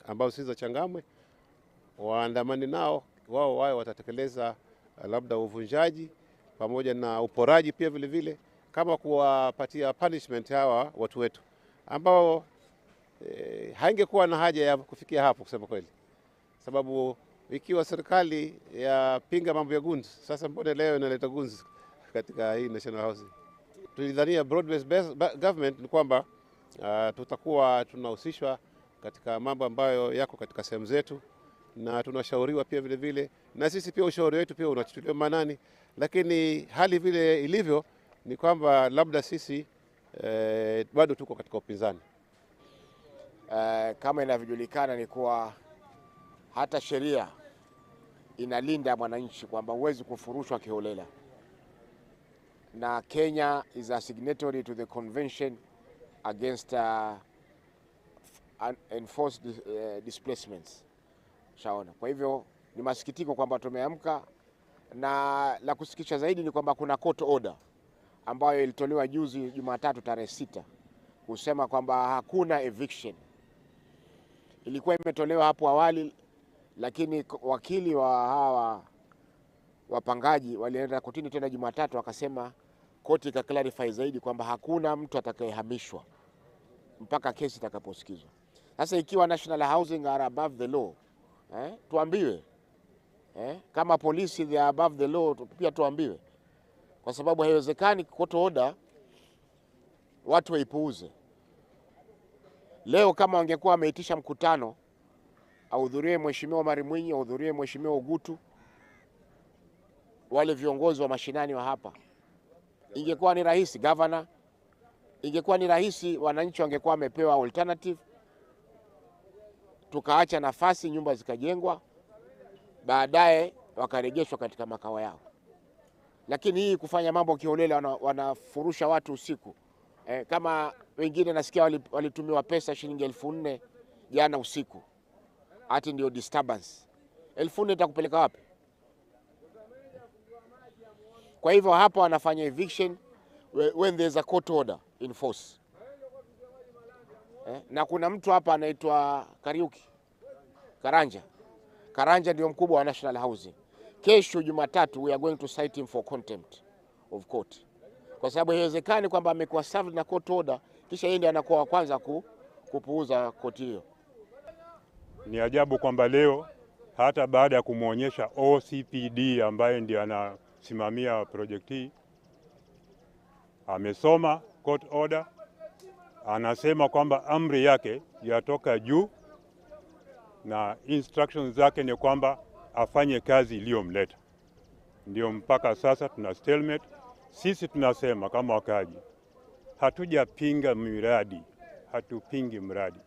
ambazo si za Changamwe, waandamani nao, wao watatekeleza labda uvunjaji pamoja na uporaji pia vile vile, kama kuwapatia punishment hawa watu wetu ambao haingekuwa na haja ya kufikia hapo, kusema kweli, sababu ikiwa serikali ya pinga mambo ya guns, sasa mbona leo inaleta guns katika hii National Housing? Tulidhania broad-based government ni kwamba tutakuwa tunahusishwa katika mambo ambayo yako katika sehemu zetu, na tunashauriwa pia vile vile, na sisi pia ushauri wetu pia unachukuliwa maanani, lakini hali vile ilivyo ni kwamba labda sisi bado tuko katika upinzani. Kama inavyojulikana ni kuwa hata sheria inalinda mwananchi kwamba huwezi kufurushwa kiholela, na Kenya is a signatory to the convention against enforced displacements. Shaona. Kwa hivyo ni masikitiko kwamba tumeamka, na la kusikitisha zaidi ni kwamba kuna court order ambayo ilitolewa juzi Jumatatu tarehe 6 kusema kwamba hakuna eviction. Ilikuwa imetolewa hapo awali, lakini wakili wa hawa wapangaji walienda kotini tena Jumatatu, wakasema koti ikaclarify zaidi kwamba hakuna mtu atakayehamishwa mpaka kesi itakaposikizwa. Sasa ikiwa National Housing are above the law, tuambiwe. Kama polisi they are above the law, pia tuambiwe, kwa sababu haiwezekani court order watu waipuuze. Leo kama wangekuwa wameitisha mkutano, ahudhurie Mheshimiwa Omar Mwinyi, ahudhurie Mheshimiwa Ogutu, wale viongozi wa mashinani wa hapa, ingekuwa ni rahisi. Governor, ingekuwa ni rahisi, wananchi wangekuwa wamepewa alternative, tukaacha nafasi, nyumba zikajengwa, baadaye wakarejeshwa katika makao yao. Lakini hii kufanya mambo kiholela, wanafurusha watu usiku. Kama wengine nasikia walitumiwa pesa shilingi 4,000 jana usiku, ati ndio disturbance. 4,000 itakupeleka wapi? Kwa hivyo hapa wanafanya eviction when there is a court order in force. Na kuna mtu hapa anaitwa Kariuki Karanja ndio mkubwa wa National Housing. Kesho Jumatatu we are going to cite him for contempt of court, kwa sababu haiwezekani kwamba amekuwa served na court order kisha yeye ndiye anakuwa wa kwanza kupuuza koti hiyo. Ni ajabu kwamba leo hata baada ya kumwonyesha OCPD ambaye ndiye anasimamia project hii, amesoma court order, anasema kwamba amri yake yatoka juu na instructions zake ni kwamba afanye kazi iliyomleta. Ndio mpaka sasa tuna stalemate. Sisi tunasema kama wakaji, hatujapinga miradi, hatupingi mradi.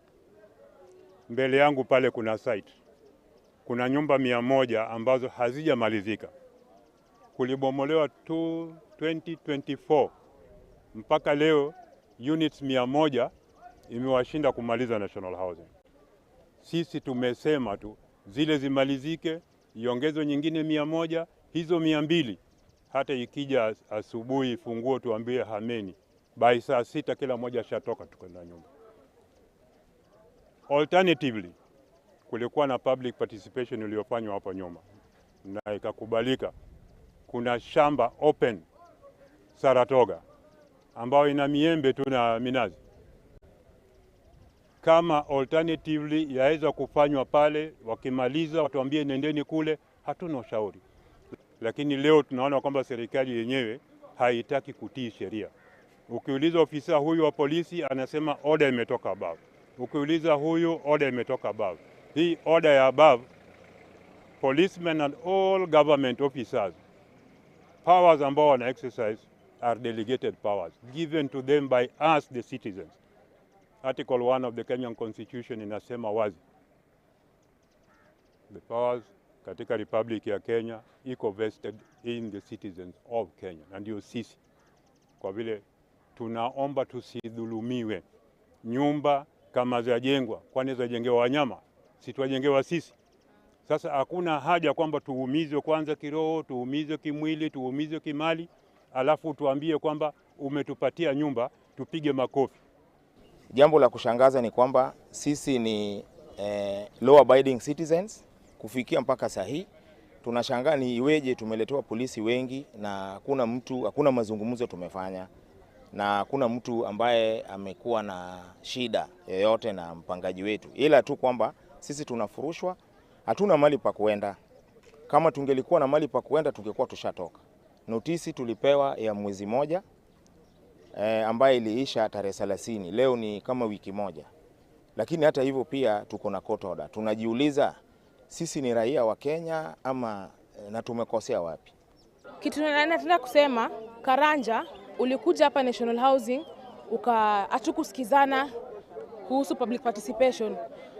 Mbele yangu pale kuna site, kuna nyumba 100 ambazo hazijamalizika. Kulibomolewa 2024 mpaka leo units 100 imewashinda kumaliza National Housing. Sisi tumesema tu zile zimalizike, iongezwe nyingine 100, hizo 200 hata ikija asubuhi funguo tuambie hameni, by saa 6 kila moja shatoka tukwenda nyumba. Alternatively, kulikuwa na public participation iliyofanywa hapo nyuma na ikakubalika. Kuna shamba open Saratoga ambayo ina miembe tu na minazi. kama alternatively yaweza kufanywa pale, wakimaliza watuambie nendeni kule, hatuna ushauri. Lakini leo tunaona kwamba serikali yenyewe haitaki kutii sheria. Ukiuliza ofisa huyu wa polisi anasema order imetoka above. Ukiuliza huyu order imetoka above. Hii order ya above, policemen and all government officers, powers ambao wana exercise are delegated powers given to them by us the citizens. Article 1 of the Kenyan Constitution inasema wazi, the powers katika Republic ya Kenya iko vested in the citizens of Kenya, na ndio sisi. Kwa vile tunaomba tusidhulumiwe. Nyumba kama zajengwa, kwani zajengewa wanyama, si tuwajengewa sisi. Sasa hakuna haja kwamba tuumizwe kwanza kiroho, tuumizwe kimwili, tuumizwe kimali, alafu tuambie kwamba umetupatia nyumba tupige makofi. Jambo la kushangaza ni kwamba sisi ni law abiding citizens kufikia mpaka sahi. Tunashangaa ni iweje tumeletewa polisi wengi na hakuna mazungumzo tumefanya, na hakuna mtu ambaye amekuwa na shida yoyote na mpangaji wetu, ila tu kwamba sisi tunafurushwa, hatuna mali pa kuenda. Kama tungelikuwa na mali pa kuenda tungekuwa tushatoka. Notisi tulipewa ya mwezi moja ambaye iliisha tarehe 30. Leo ni kama wiki moja. Lakini hata hivyo pia tuko na court order. Tunajiuliza sisi ni raia wa Kenya ama na tumekosea wapi? Kitu nataka kusema, Karanja ulikuja hapa National Housing hatukusikizana kuhusu public participation.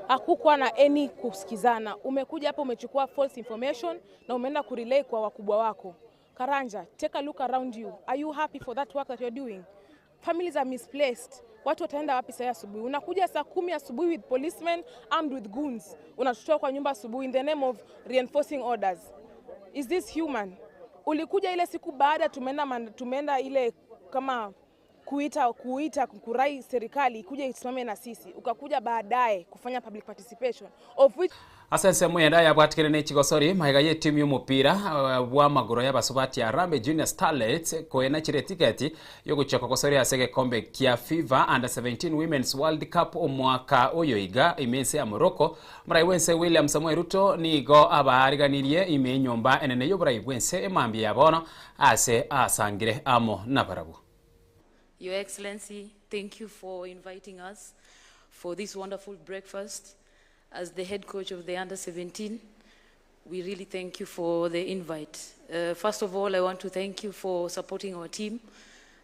Hakukuwa na any kusikizana. Umekuja hapa umechukua false information na umeenda kurelay kwa wakubwa wako. Karanja, take a look around you. Are you happy for that work that you're doing? Families are misplaced. Watu wataenda wapi saa asubuhi? Unakuja saa 10 asubuhi with policemen armed with guns. Unatutoa kwa nyumba asubuhi in the name of reinforcing orders. Is this human? Ulikuja ile siku baada tumeenda ile kama kuita kurai serikali kuja isimame na sisi. Ukakuja baadaye kufanya public participation of which Asense mwenda ya bwatikire ne chigosori maiga ye timu y'umupira wa maguru y'abasubati ya Harambee Junior Starlets koena chire tiketi yo guchaka kosori asege kombe kia FIFA Under 17 Women's World Cup omwaka oyoiga imense ya Morocco. Murai wense William Samoei Ruto nigo abariganirie ime nyomba enene yo murai wense emambi ya bono ase asangire amo nabarabu. Your Excellency, thank you for inviting us for this wonderful breakfast. As the head coach of the Under-17, we really thank you for the invite. First of all, I want to thank you for supporting our team.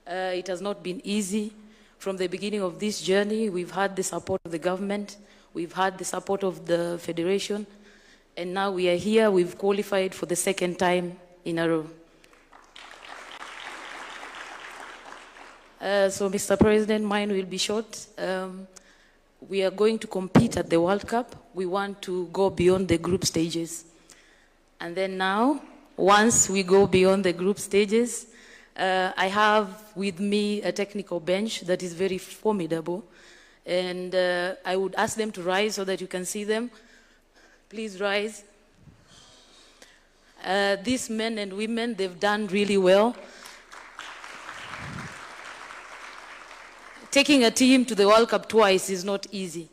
It has not been easy. From the beginning of this journey, we've had the support of the government, we've had the support of the federation, and now we are here, we've qualified for the second time in a row. So, Mr. President, mine will be short. We are going to compete at the World Cup. We want to go beyond the group stages. And then now, once we go beyond the group stages, I have with me a technical bench that is very formidable. And I would ask them to rise so that you can see them. Please rise. These men and women, they've done really well. Taking a team to the World Cup twice is not easy.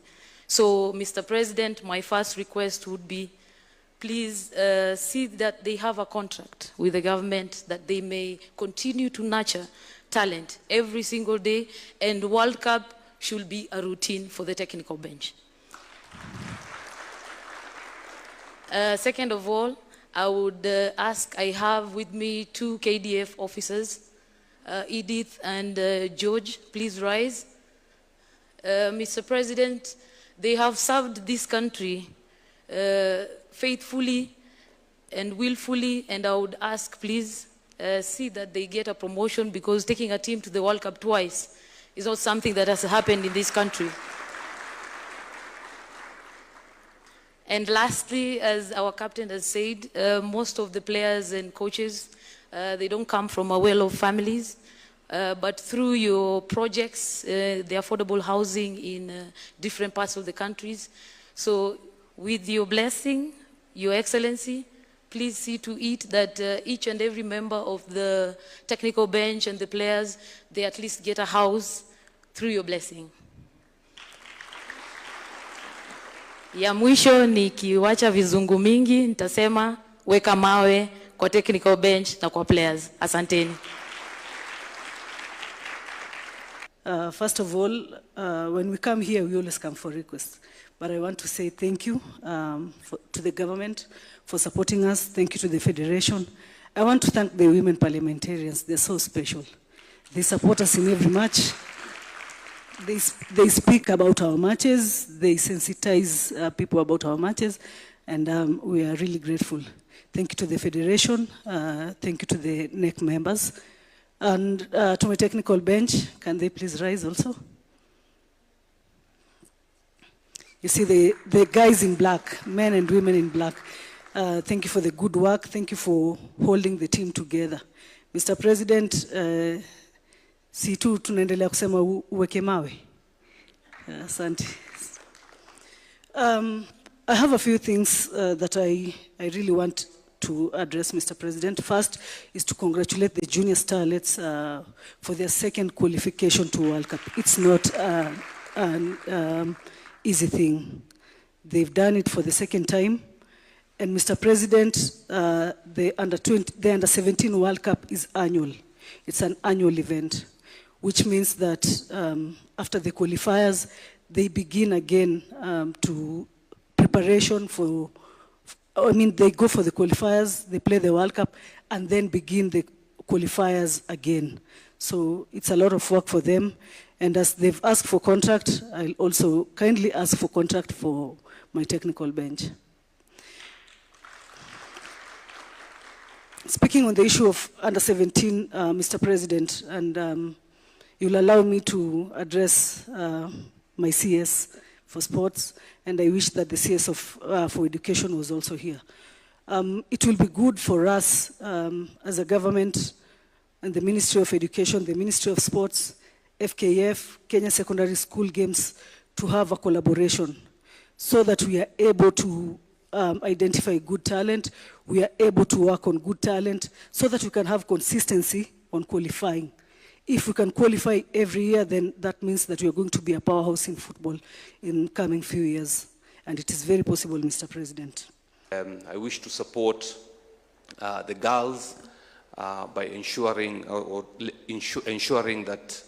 So, Mr. President, my first request would be, please see that they have a contract with the government that they may continue to nurture talent every single day, and World Cup should be a routine for the technical bench. Second of all, I would ask, I have with me 2 KDF officers, Edith and George, please rise. Mr. President, they have served this country faithfully and willfully, and I would ask, please see that they get a promotion, because taking a team to the World Cup twice is not something that has happened in this country. And lastly, as our captain has said, most of the players and coaches, they don't come from a well-off families, but through your projects, the affordable housing in different parts of the countries. So with your blessing, Your Excellency, please see to it that each and every member of the technical bench and the players, they at least get a house through your blessing. Ya mwisho nikiwacha vizungu mingi nitasema weka mawe kwa technical bench na kwa players. Asanteni. First of all, when we come here, we always come for requests. But I want to say thank you to the government for supporting us. Thank you to the Federation. I want to thank the women parliamentarians. They're so special. They support us in every match. They speak about our matches. They sensitize people about our matches. And we are really grateful. Thank you to the Federation. Thank you to the NEC members. And to my technical bench, can they please rise also? You see the guys in black, men and women in black. Thank you for the good work. Thank you for holding the team together. Mr. President, si tu tunaendelea kusema uweke mawe. Asante. I have a few things that I really want to address, Mr. President. First is to congratulate the junior starlets for their second qualification to World Cup. It's not an easy thing. They've done it for the second time. And Mr. President, the Under-17 World Cup is annual. It's an annual event, which means that after the qualifiers, they begin again to preparation for, they go for the qualifiers, they play the World Cup, and then begin the qualifiers again. So it's a lot of work for them. And as they've asked for contract, I'll also kindly ask for contract for my technical bench. Speaking on the issue of Under-17, Mr. President, and you'll allow me to address my CS for sports, and I wish that the CS for education was also here. It will be good for us as a government and the Ministry of Education, the Ministry of Sports, FKF, Kenya Secondary School Games, to have a collaboration so that we are able to identify good talent, we are able to work on good talent, so that we can have consistency on qualifying. If we can qualify every year, then that means that we are going to be a powerhouse in football in coming few years. And it is very possible, Mr. President. I wish to support the girls by ensuring that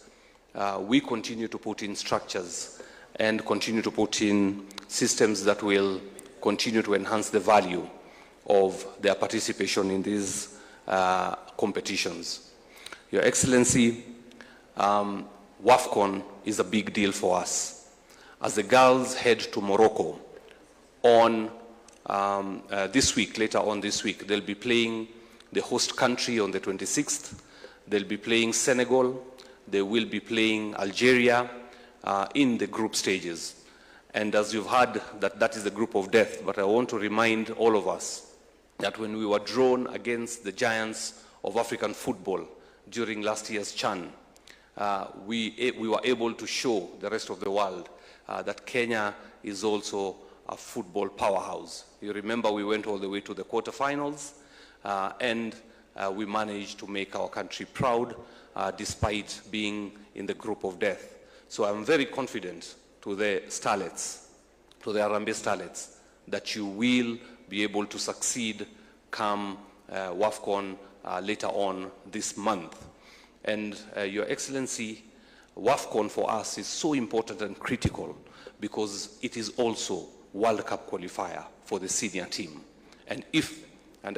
we continue to put in structures and continue to put in systems that will continue to enhance the value of their participation in these competitions. Your Excellency, WAFCON is a big deal for us. As the girls head to Morocco on this week, later on this week, they'll be playing the host country on the 26th. They'll be playing Senegal. They will be playing Algeria in the group stages. And as you've heard, that is the group of death. But I want to remind all of us that when we were drawn against the giants of African football during last year's CHAN, we were able to show the rest of the world that Kenya is also a football powerhouse. You remember we went all the way to the quarterfinals, and we managed to make our country proud despite being in the group of death. So I'm very confident to the starlets, to the Harambee starlets, that you will be able to succeed come WAFCON later on this month. And Your Excellency, WAFCON for us is so important and critical because it is also World Cup qualifier for the senior team. And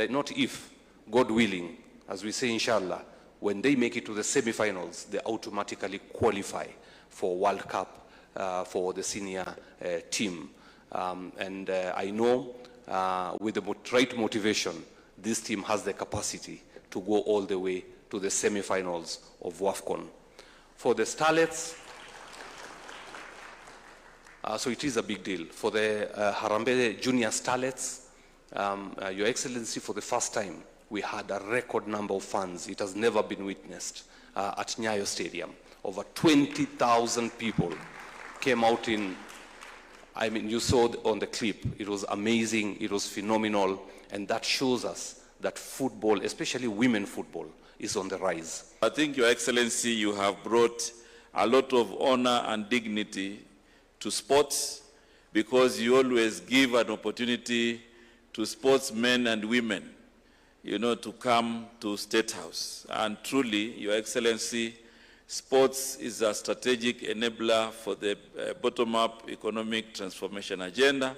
not if, God willing, as we say inshallah, when they make it to the semi-finals, they automatically qualify for World Cup for the senior team. I know with the right motivation, this team has the capacity to go all the way to the semi-finals of WAFCON. For the starlets, so it is a big deal. For the Harambee Junior Starlets, Your Excellency, for the first time, we had a record number of fans. It has never been witnessed at Nyayo Stadium. Over 20,000 people came out in, you saw on the clip, it was amazing, it was phenomenal, and that shows us that football, especially women football, is on the rise. I think, Your Excellency, you have brought a lot of honor and dignity to sports, because you always give an opportunity to sportsmen and women, you know, to come to State House. And truly, Your Excellency, sports is a strategic enabler for the bottom-up economic transformation agenda.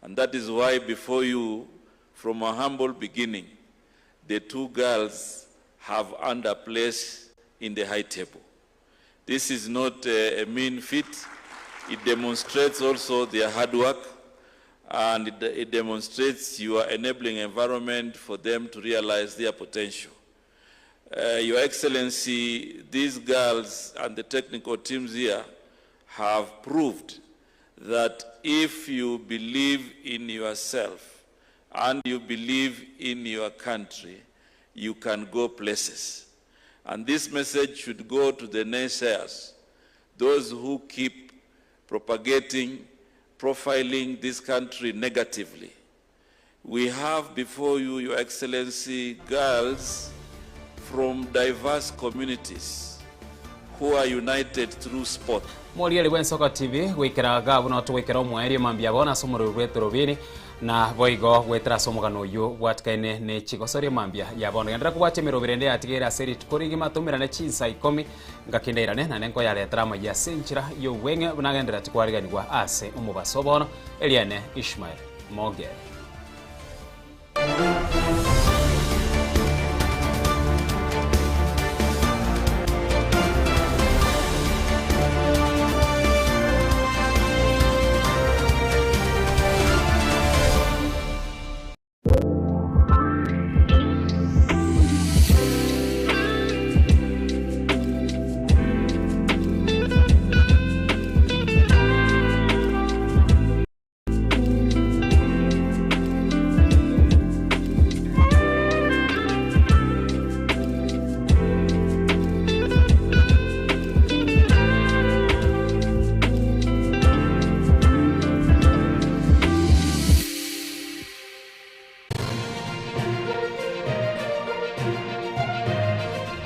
And that is why before you, from a humble beginning, the two girls have earned a place in the high table. This is not a mean feat. It demonstrates also their hard work, and it demonstrates your enabling environment for them to realize their potential. Your Excellency, these girls and the technical teams here have proved that if you believe in yourself and you believe in your country, you can go places. And this message should go to the naysayers, those who keep propagating, profiling this country negatively. We have before you, Your Excellency, girls from diverse communities who are united through sport. Morieli Wensoko TV wikira gabu no tuwikira omweri mambia bona somoro rwetu robini na boigo wetra somogano yu watkaine ne chigosori mambia ya bona ndra kubate mirobirende atigera seri tukorigi matumira ne chinsa 10 ngakindeirane na nenko ya letrama ya senchira yo wenge bunagendera tikwarigani kwa ase umubasobono Eliane Ishmael Moge.